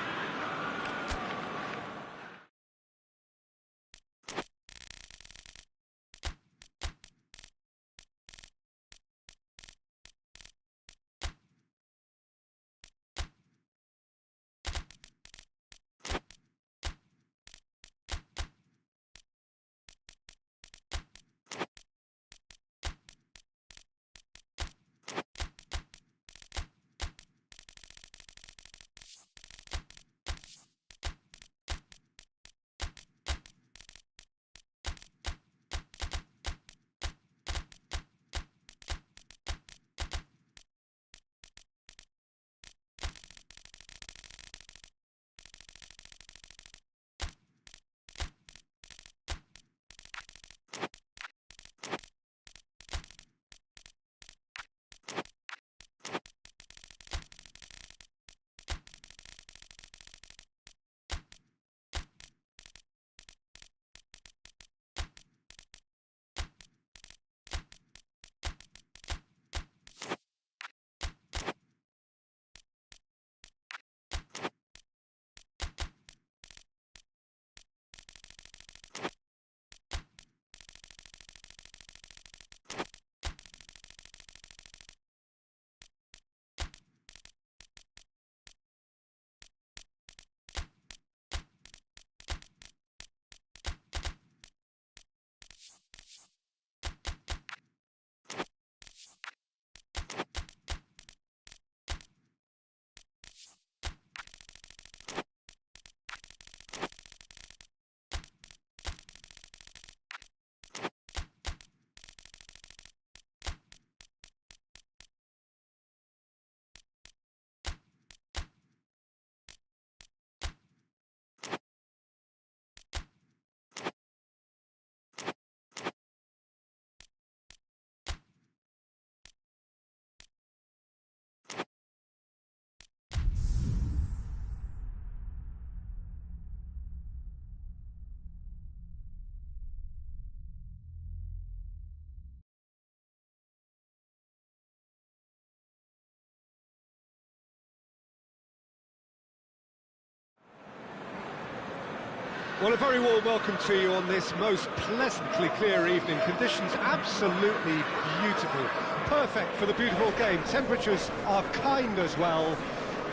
Well, a very warm welcome to you on this most pleasantly clear evening. Conditions absolutely beautiful. Perfect for the beautiful game. Temperatures are kind as well.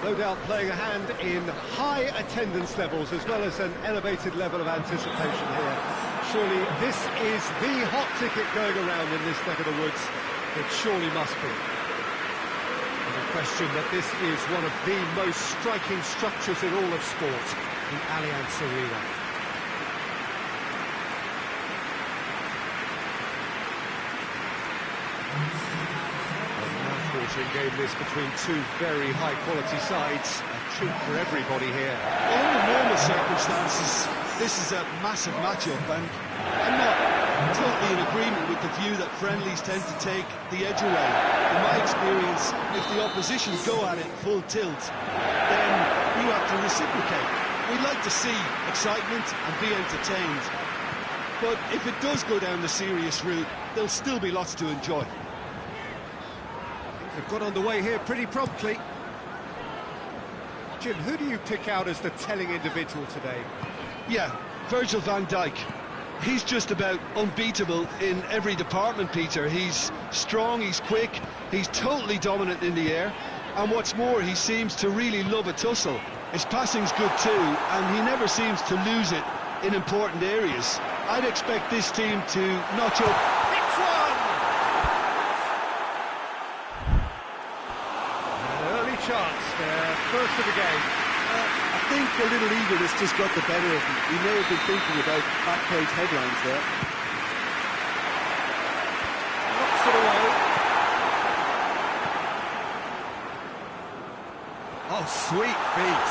No doubt playing a hand in high attendance levels as well as an elevated level of anticipation here. Surely this is the hot ticket going around in this neck of the woods. It surely must be. No question that this is one of the most striking structures in all of sport, the Allianz Arena. Game this between two very high-quality sides. A treat for everybody here. Well, under normal circumstances, this is a massive match-up, and I'm not totally in agreement with the view that friendlies tend to take the edge away. In my experience, if the opposition go at it full tilt, then you have to reciprocate. We'd like to see excitement and be entertained. But if it does go down the serious route, there'll still be lots to enjoy. They've got underway here pretty promptly. Jim, who do you pick out as the telling individual today? Yeah, Virgil van Dijk. He's just about unbeatable in every department, Peter. He's strong, he's quick, he's totally dominant in the air, and what's more, he seems to really love a tussle. His passing's good too, and he never seems to lose it in important areas. I'd expect this team to notch up. It's one! An early chance there, first of the game. I think a little eagerness just got the better of him. He may have been thinking about back page headlines there. Knocks it away. Oh, sweet feet.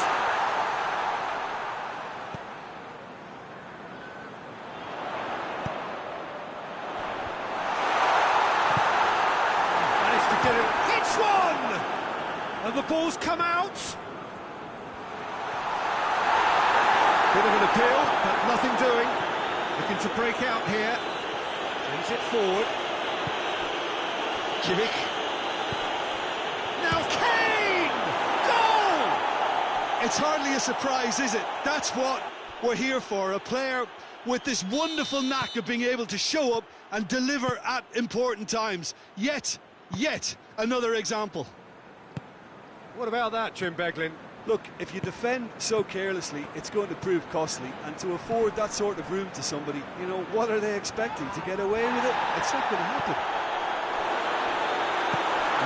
Managed to get it. Hits one! And the ball's come out. Bit of an appeal, but nothing doing. Looking to break out here. Brings it forward. Kimmich. Now Kane! Goal! It's hardly a surprise, is it? That's what we're here for, a player with this wonderful knack of being able to show up and deliver at important times. Yet another example. What about that, Jim Beglin? Look, if you defend so carelessly, it's going to prove costly. And to afford that sort of room to somebody, you know, what are they expecting? To get away with it? It's not going to happen.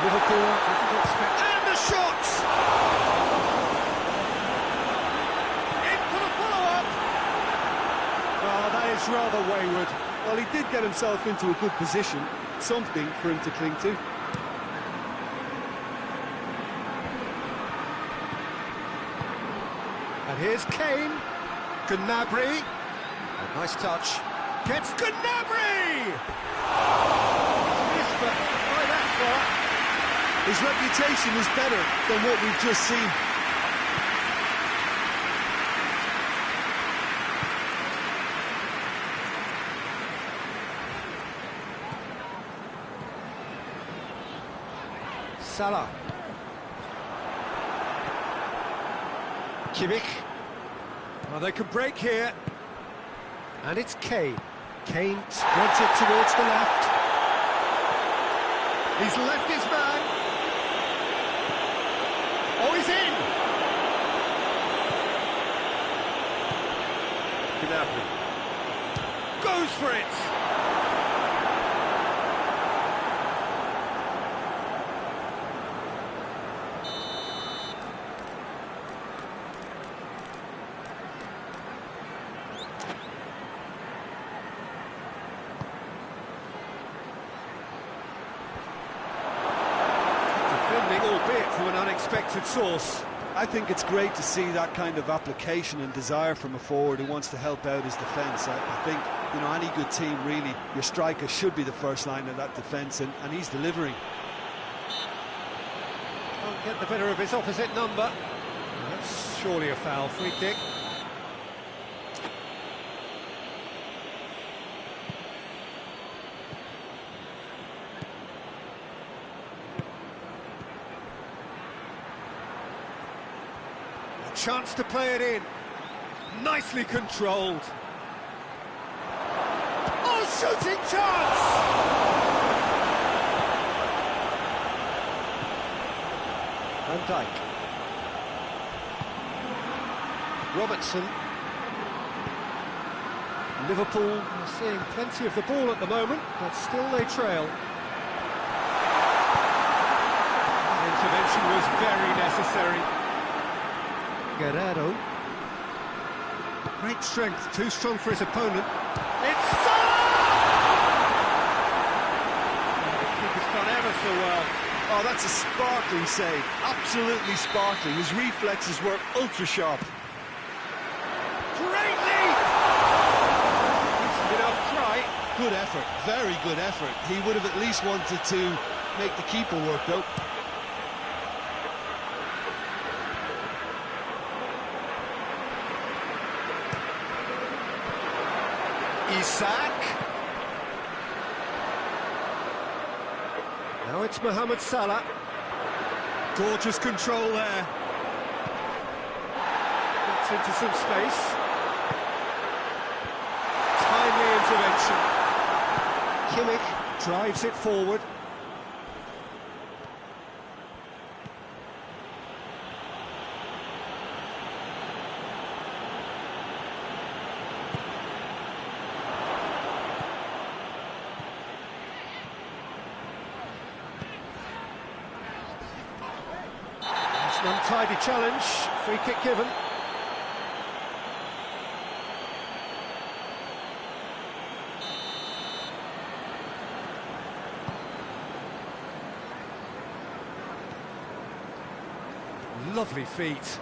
Liverpool didn't expect... And the shot! In for the follow-up! Well, that is rather wayward. Well, he did get himself into a good position, something for him to cling to. And here's Kane. Gnabry. A nice touch. Gets Gnabry! Missed, but by that far. His reputation is better than what we've just seen. Salah. Kimmich. Well, they could break here. And it's Kane. Kane spreads it towards the left. He's left his man. Oh, he's in! Gnabry. Goes for it! Albeit from an unexpected source. I think it's great to see that kind of application and desire from a forward who wants to help out his defence. I think, you know, any good team, really, your striker should be the first line of that defence, and he's delivering. Can't get the better of his opposite number. That's surely a foul. Free kick. Chance to play it in. Nicely controlled. Oh, shooting chance! Van Dijk. Robertson. Liverpool are seeing plenty of the ball at the moment, but still they trail. That intervention was very necessary. Guerrero. Great strength, too strong for his opponent. It's Salah! The keeper's done ever so well. Oh, that's a sparkling save. Absolutely sparkling. His reflexes were ultra sharp. Great leap! Decent enough try. Good effort, very good effort. He would have at least wanted to make the keeper work, though. Isak. Now it's Mohamed Salah. Gorgeous control there. Gets into some space. Timely intervention. Kimmich drives it forward. An untidy challenge, free kick given. Lovely feet.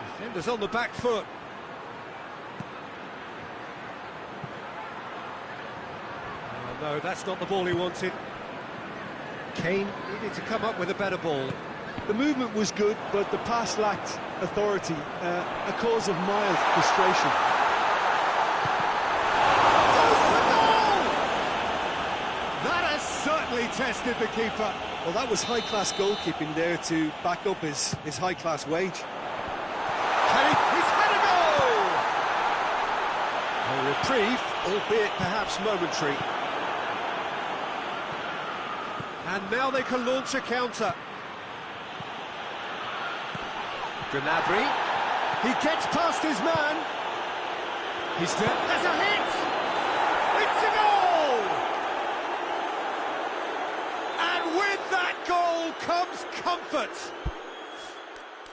Defenders on the back foot. Oh, no, that's not the ball he wanted. Kane needed to come up with a better ball. The movement was good, but the pass lacked authority, a cause of mild frustration. Goes for goal! That has certainly tested the keeper. Well, that was high-class goalkeeping there to back up his high-class wage. Kane, he's had a goal! A reprieve, albeit perhaps momentary. And now they can launch a counter. Gnabry, he gets past his man. He's there. There's a hit! It's a goal! And with that goal comes comfort.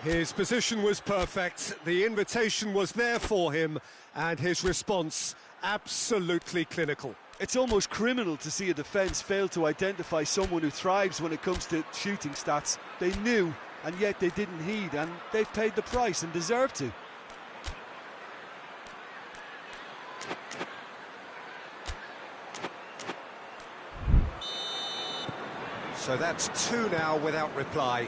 His position was perfect, the invitation was there for him, and his response absolutely clinical. It's almost criminal to see a defence fail to identify someone who thrives when it comes to shooting stats. They knew, and yet they didn't heed, and they paid the price and deserved to. So that's two now without reply.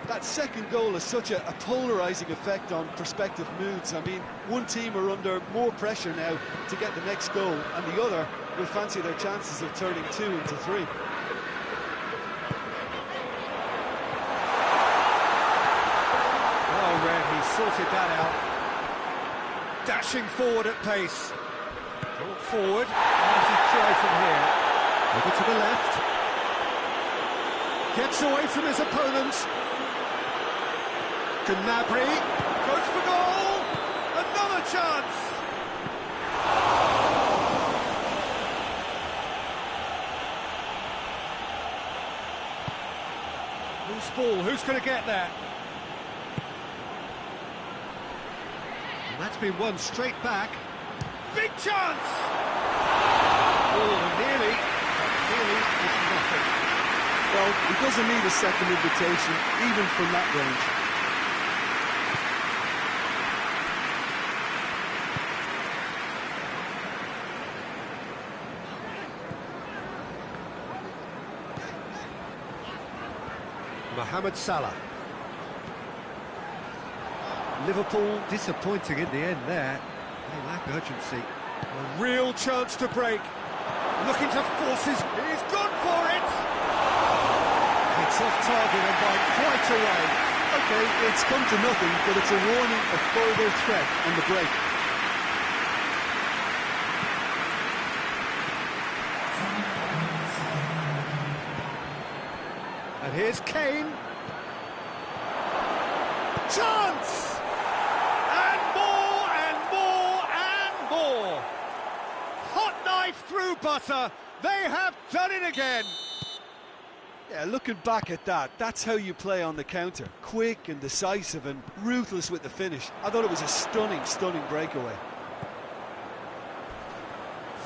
That second goal has such a polarising effect on prospective moods. I mean, one team are under more pressure now to get the next goal, and the other will fancy their chances of turning 2 into 3. Well read, he sorted that out. Dashing forward at pace. Brought forward, how does he try from here? Over to the left. Gets away from his opponent. Gnabry goes for goal! Another chance! Loose ball, who's going to get that? And that's been won straight back. Big chance! Oh, nearly it's nothing. Well, he doesn't need a second invitation, even from that range. Mohamed Salah. Liverpool disappointing in the end there. They lack urgency. A real chance to break. Looking to force his... He's gone for it! It's off target and by quite a way. OK, it's come to nothing, but it's a warning of further threat on the break. And here's Kane. Chance! And more and more and more. Hot knife through butter. They have done it again. Yeah, looking back at that, that's how you play on the counter. Quick and decisive and ruthless with the finish. I thought it was a stunning breakaway.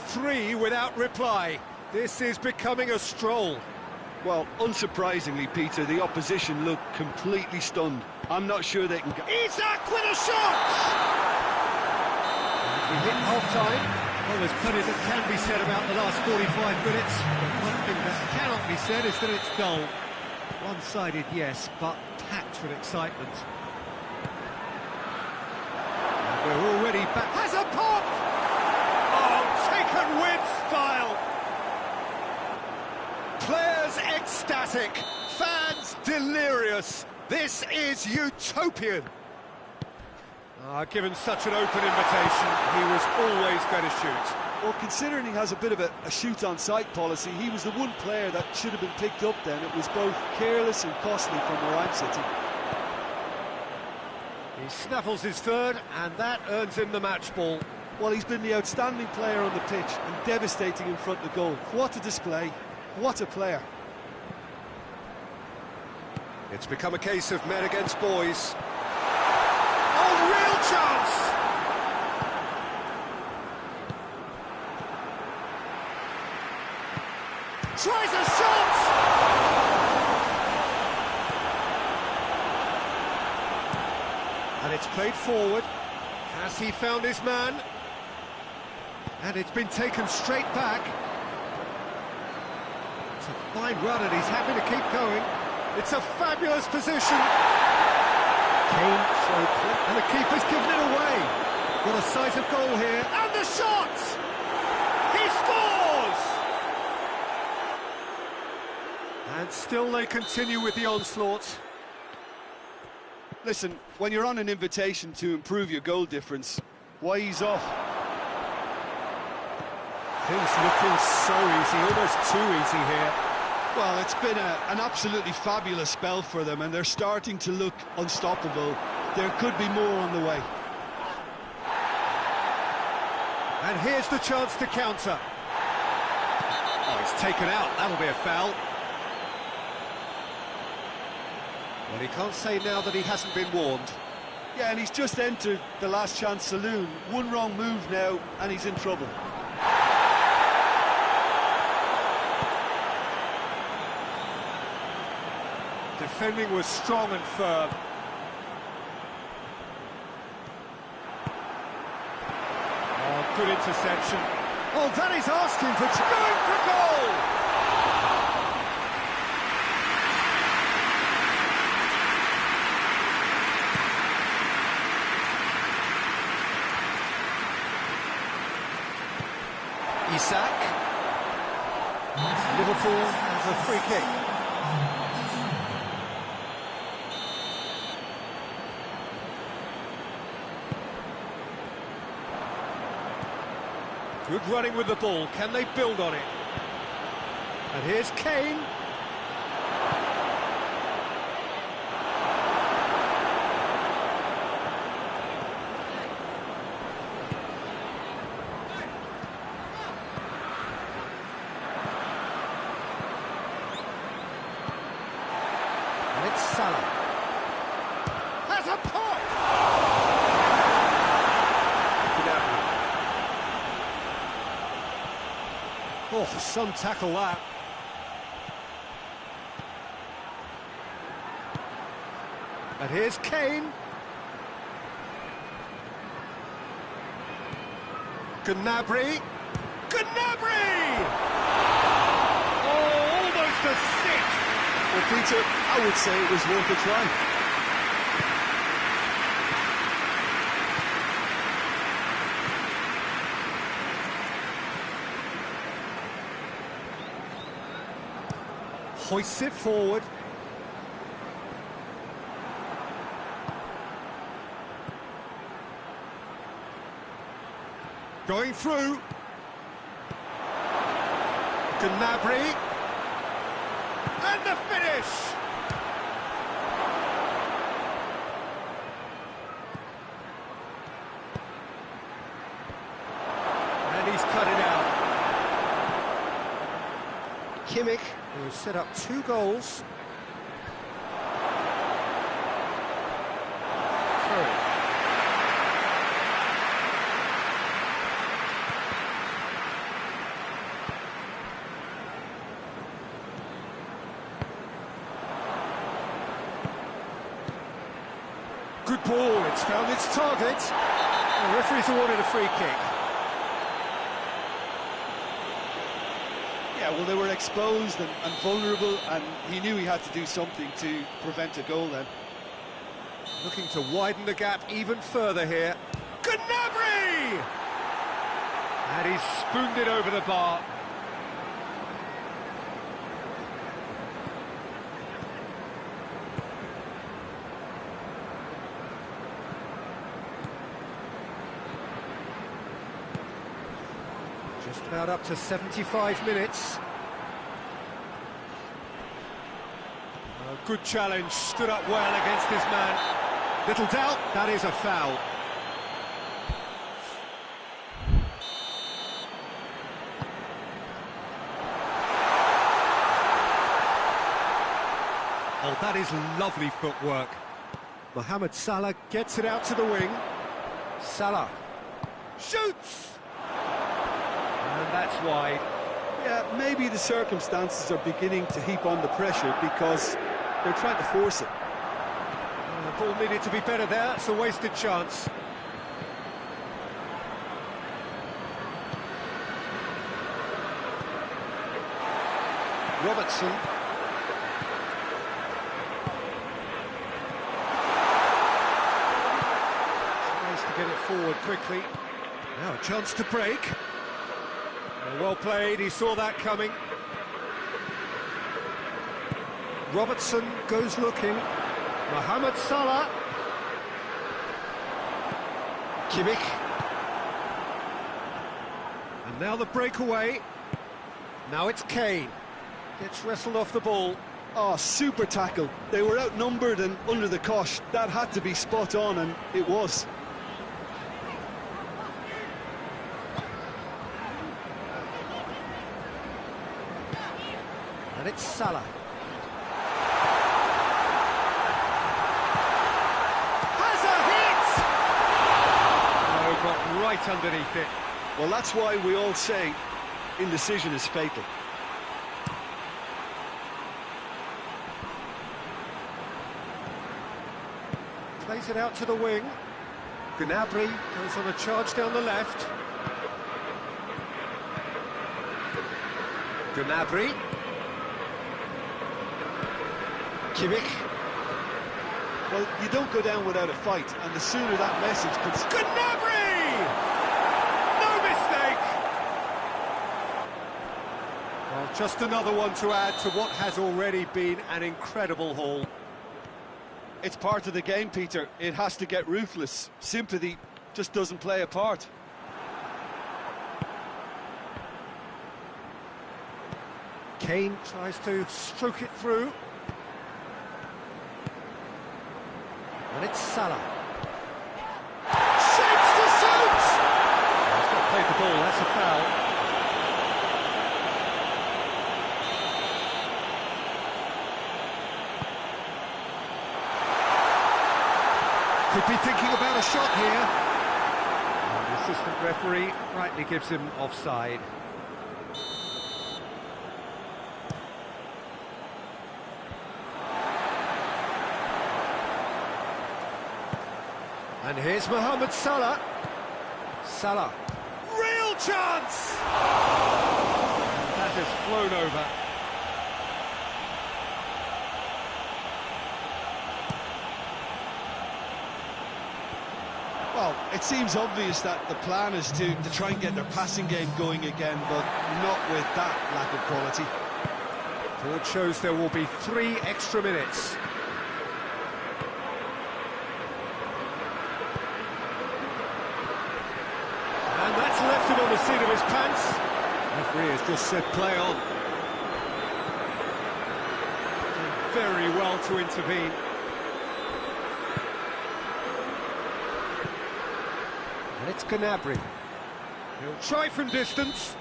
3 without reply. This is becoming a stroll. Well, unsurprisingly, Peter, the opposition look completely stunned. I'm not sure they can get... Isak with a shot! We hit half-time. Well, there's plenty that can be said about the last 45 minutes, but one thing that cannot be said is that it's dull. One-sided, yes, but packed with excitement. And we're already back. Has a pop! Oh, taken with style! Players ecstatic, fans delirious. This is utopian. Given such an open invitation, he was always going to shoot. Well, considering he has a bit of a shoot-on-sight policy, he was the one player that should have been picked up then. It was both careless and costly from where I'm sitting. He snaffles his third, and that earns him the match ball. Well, he's been the outstanding player on the pitch and devastating in front of goal. What a display, what a player. It's become a case of men against boys. Oh, real chance! Tries a shot! And it's played forward. Has he found his man? And it's been taken straight back. It's a fine run and he's happy to keep going. It's a fabulous position. Kane showed clip, and the keeper's given it away. What a sight of goal here. And the shot! He scores! And still they continue with the onslaught. Listen, when you're on an invitation to improve your goal difference, why ease off? Things looking so easy, almost too easy here. Well, it's been an absolutely fabulous spell for them, and they're starting to look unstoppable. There could be more on the way. And here's the chance to counter. Oh, it's taken out. That'll be a foul. Well, he can't say now that he hasn't been warned. Yeah, and he's just entered the last chance saloon. One wrong move now, and he's in trouble. Defending was strong and firm. Oh, good interception. Oh, that is asking for going for goal! Isak. Liverpool has a free kick. Good running with the ball. Can they build on it? And here's Kane. And it's Salah. Has a pop! Oh, some tackle that. And here's Kane. Gnabry. Gnabry! Oh, almost a six. Well, Peter, I would say it was worth a try. Hoists it forward. Going through. Gnabry. And the finish! And he's cut it out. Kimmich, who has set up 2 goals. Good ball, it's found its target. The referee's awarded a free kick. Yeah, well, they were exposed and vulnerable, and he knew he had to do something to prevent a goal then. Looking to widen the gap even further here. Gnabry! And he's spooned it over the bar. Just about up to 75 minutes. A good challenge, stood up well against his man. Little doubt, that is a foul. Oh, that is lovely footwork. Mohamed Salah gets it out to the wing. Salah shoots! And that's wide. Yeah, maybe the circumstances are beginning to heap on the pressure because they're trying to force it. The ball needed to be better there, it's a wasted chance. Robertson. Tries to get it forward quickly. Now a chance to break. Well played, he saw that coming. Robertson goes looking. Mohamed Salah. Kimmich. And now the breakaway. Now it's Kane. Gets wrestled off the ball. Oh, super tackle. They were outnumbered and under the cosh. That had to be spot on, and it was. And it's Salah. Got right underneath it. Well, that's why we all say indecision is fatal. Plays it out to the wing. Gnabry goes on a charge down the left. Gnabry. Kimmich. Well, you don't go down without a fight, and the sooner that message comes... Gnabry! No mistake! Well, just another one to add to what has already been an incredible haul. It's part of the game, Peter. It has to get ruthless. Sympathy just doesn't play a part. Kane tries to stroke it through. And it's Salah. Shapes to shoot! He's not played the ball, that's a foul. Could be thinking about a shot here. And the assistant referee rightly gives him offside. And here's Mohamed Salah. Salah. Real chance! And that has flown over. Well, it seems obvious that the plan is to try and get their passing game going again, but not with that lack of quality. Board shows there will be 3 extra minutes. And that's left him on the seat of his pants. The referee has just said play on. Did very well to intervene. And it's Gnabry. He'll try from distance.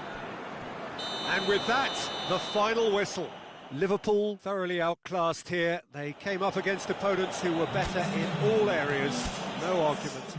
And with that, the final whistle. Liverpool thoroughly outclassed here. They came up against opponents who were better in all areas. No argument.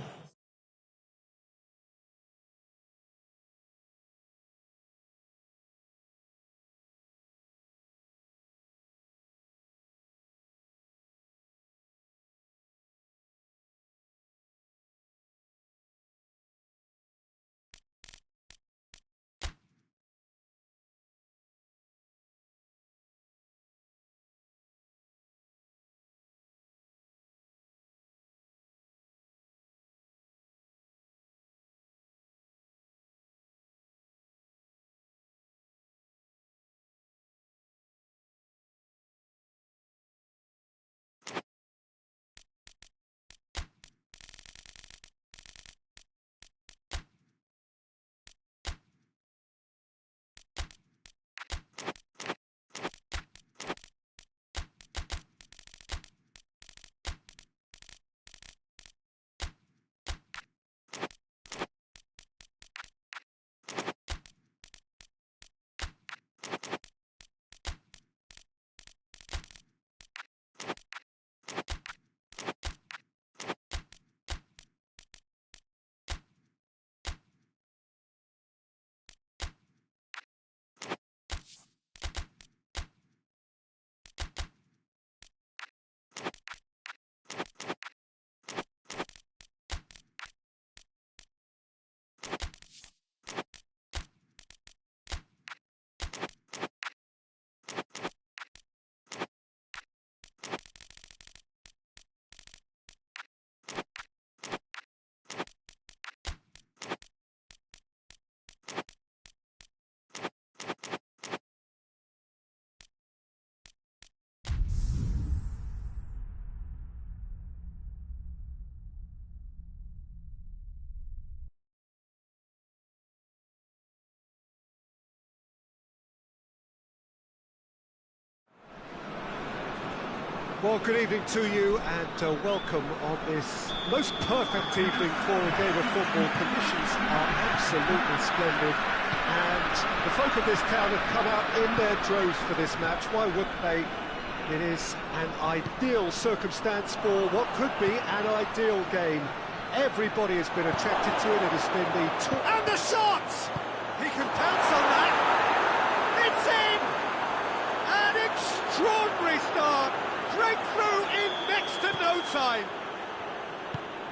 Well, good evening to you and welcome on this most perfect evening for a game of football. Conditions are absolutely splendid and the folk of this town have come out in their droves for this match. Why wouldn't they? It is an ideal circumstance for what could be an ideal game. Everybody has been attracted to it. It has been the... And the shot! He can pounce on that. It's in! An extraordinary start. Breakthrough in next to no time.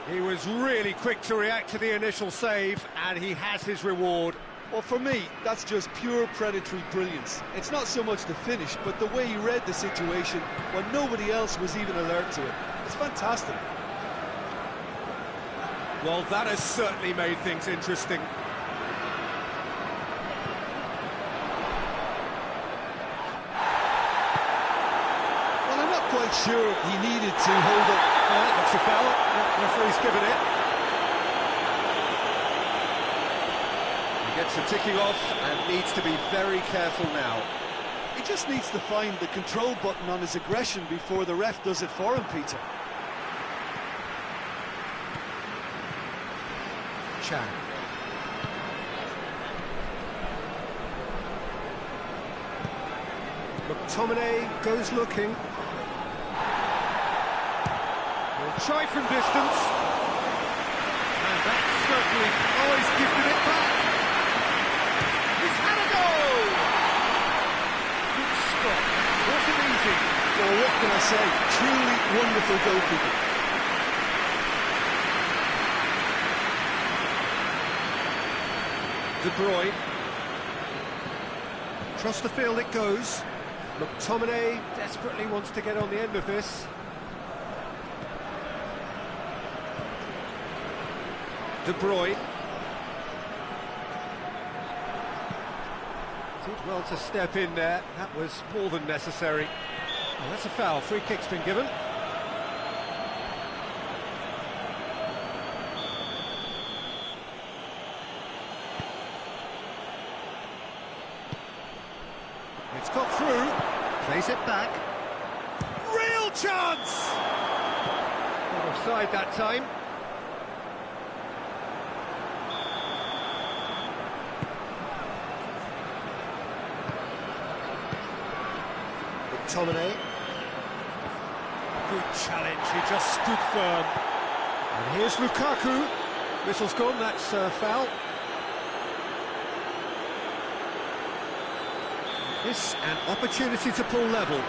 He was really quick to react to the initial save, and he has his reward. Well, for me, that's just pure predatory brilliance. It's not so much the finish, but the way he read the situation when nobody else was even alert to it. It's fantastic. Well, that has certainly made things interesting. Well, I'm not quite sure he needed to hold up. That's a foul. The referee's given it. He gets the ticking off and needs to be very careful now. He just needs to find the control button on his aggression before the ref does it for him, Peter. Chan. McTominay goes looking. He'll try from distance. And that's certainly... Oh, he's gifted it back. He's had a goal! Good stop. Wasn't easy. Well, what can I say? Truly wonderful goalkeeping. De Bruyne. Across the field it goes. McTominay desperately wants to get on the end of this. De Bruyne. Did well to step in there. That was more than necessary. Well, that's a foul. Free kick's been given. It's got through, plays it back. Real chance! Not offside that time. McTominay. Good challenge, he just stood firm. And here's Lukaku. Whistle's gone, that's foul. This an opportunity to pull level.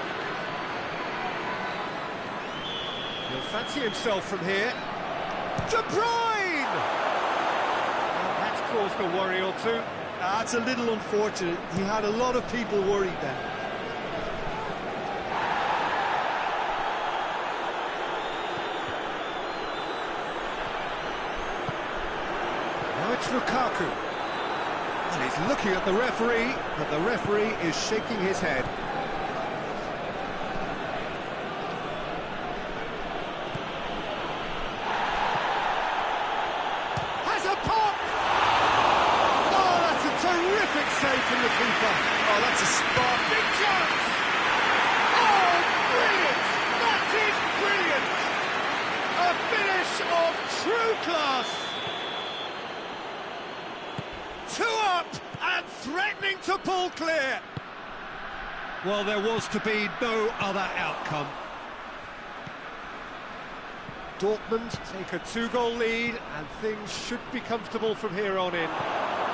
He'll fancy himself from here. De Bruyne! Well, that's caused a worry or two. That's a little unfortunate. He had a lot of people worried then. Now it's Lukaku. And he's looking at the referee, but the referee is shaking his head. Has a pop! Oh, that's a terrific save from the keeper. Oh, that's a spot. Big chance! Oh, brilliant! That is brilliant! A finish of true class! 2 up and threatening to pull clear. Well, there was to be no other outcome. Dortmund take a 2-goal lead and things should be comfortable from here on in.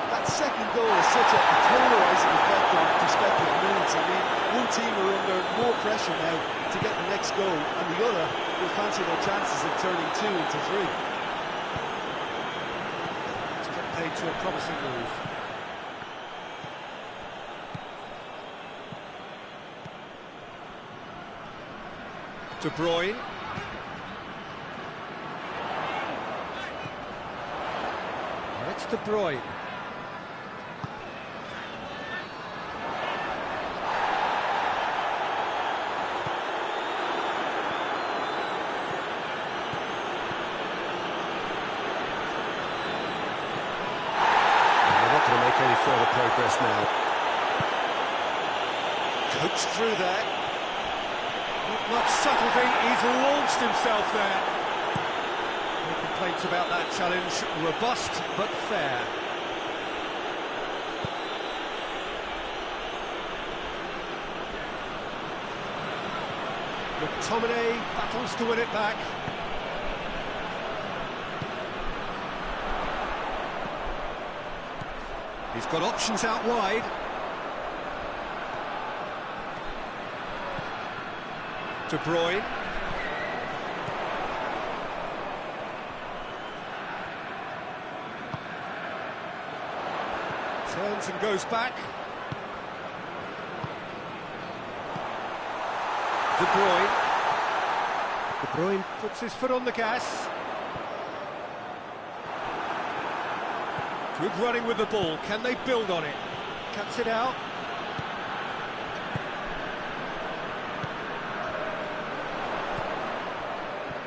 That second goal is such a polarising effect on prospective moves. I mean, one team are under more pressure now to get the next goal, and the other will fancy their chances of turning 2 into 3. To a promising move. De Bruyne. That's De Bruyne. Any further progress now. Coached through there. Not much subtlety, he's launched himself there. No complaints about that challenge, robust but fair. McTominay battles to win it back. He's got options out wide. De Bruyne. Turns and goes back. De Bruyne. De Bruyne puts his foot on the gas. Good running with the ball. Can they build on it? Cuts it out.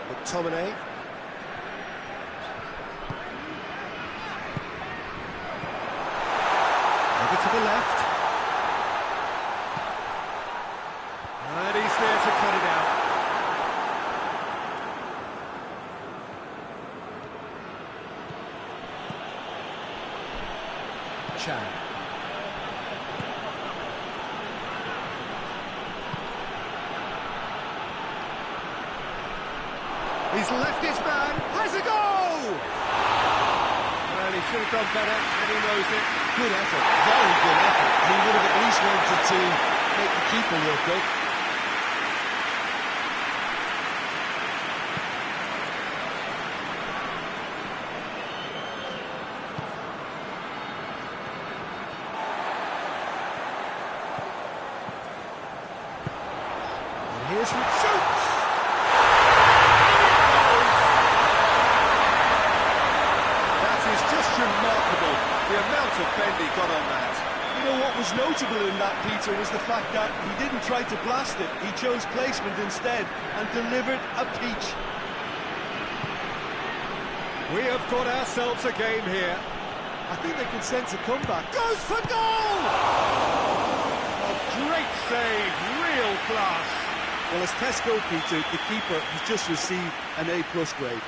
McTominay. Over to the left. And he's there to cut it out. Chan. He's left his man, has a goal! Well, he should have done better, and he knows it. Good effort, very good effort. He would have at least wanted to make the keeper look good. Here's who shoots! That is just remarkable, the amount of bend he got on that. You know what was notable in that, Peter, was the fact that he didn't try to blast it. He chose placement instead and delivered a peach. We have got ourselves a game here. I think they can sense a comeback. Goes for goal! A great save, real class. Well, as tests go, Peter, the keeper has just received an A+ grade.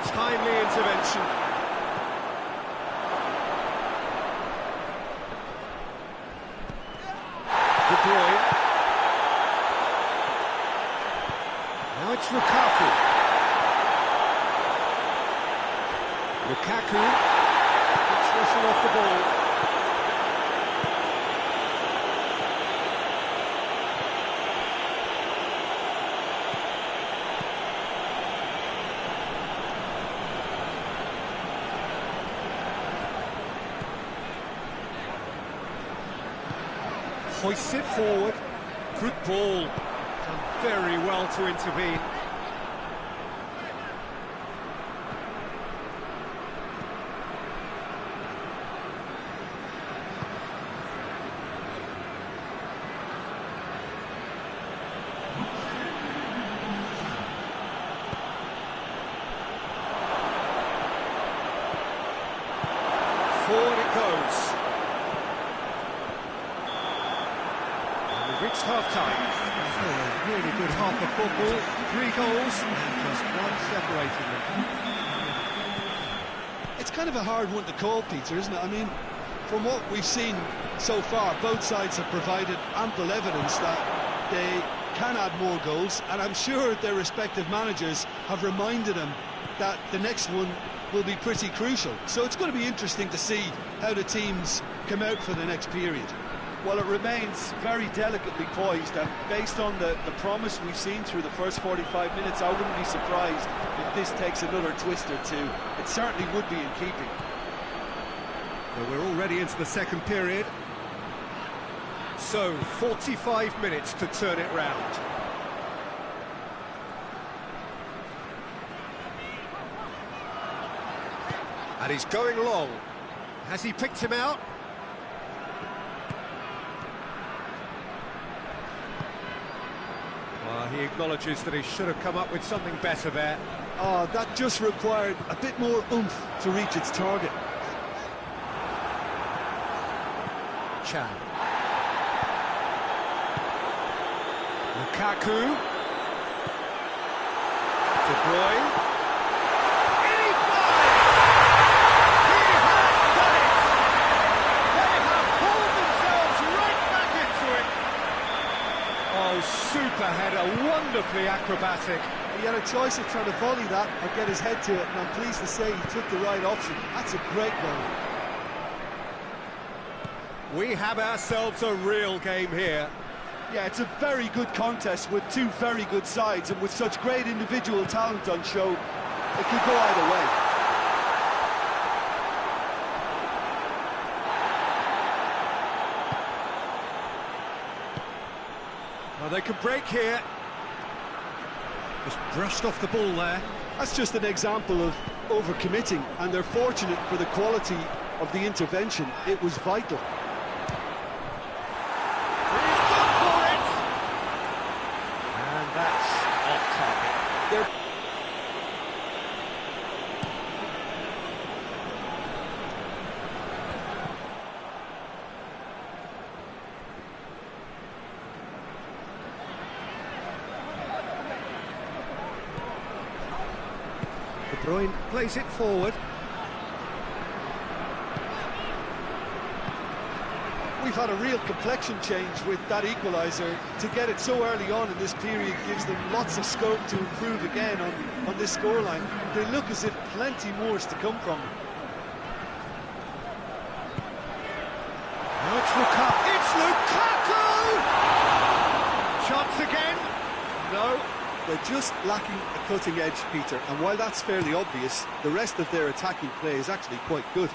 Timely intervention. De Bruyne. Now it's Lukaku. Lukaku. It's whistle off the ball. Hoists it forward. Good ball. Done very well to intervene. Forward it goes. Reached half-time. Oh, a really good half of football. 3 goals and just one separating them. It's kind of a hard one to call, Peter, isn't it? I mean, from what we've seen so far, both sides have provided ample evidence that they can add more goals, and I'm sure their respective managers have reminded them that the next one will be pretty crucial. So it's going to be interesting to see how the teams come out for the next period. Well, it remains very delicately poised, and based on the promise we've seen through the first 45 minutes, I wouldn't be surprised if this takes another twist or two. It certainly would be in keeping. Well, we're already into the second period. So, 45 minutes to turn it round. And he's going long. Has he picked him out? Well, he acknowledges that he should have come up with something better there. Oh, that just required a bit more oomph to reach its target. Chan. Lukaku. De Bruyne. In he flies! He has done it! They have pulled themselves right back into it. Oh, super header, wonderfully acrobatic. He had a choice of trying to volley that or get his head to it, and I'm pleased to say he took the right option. That's a great goal. We have ourselves a real game here. Yeah, it's a very good contest with two very good sides, and with such great individual talent on show, it could go either way. Well, they can break here. Just brushed off the ball there. That's just an example of overcommitting, and they're fortunate for the quality of the intervention. It was vital. He's gone for it! And that's off target. De Bruyne plays it forward. We've had a real complexion change with that equaliser. To get it so early on in this period gives them lots of scope to improve again on this scoreline. They look as if plenty more is to come from them. Oh, it's Lukaku! It's Lukaku! Shots again? No. They're just lacking a cutting edge, Peter, and while that's fairly obvious, the rest of their attacking play is actually quite good.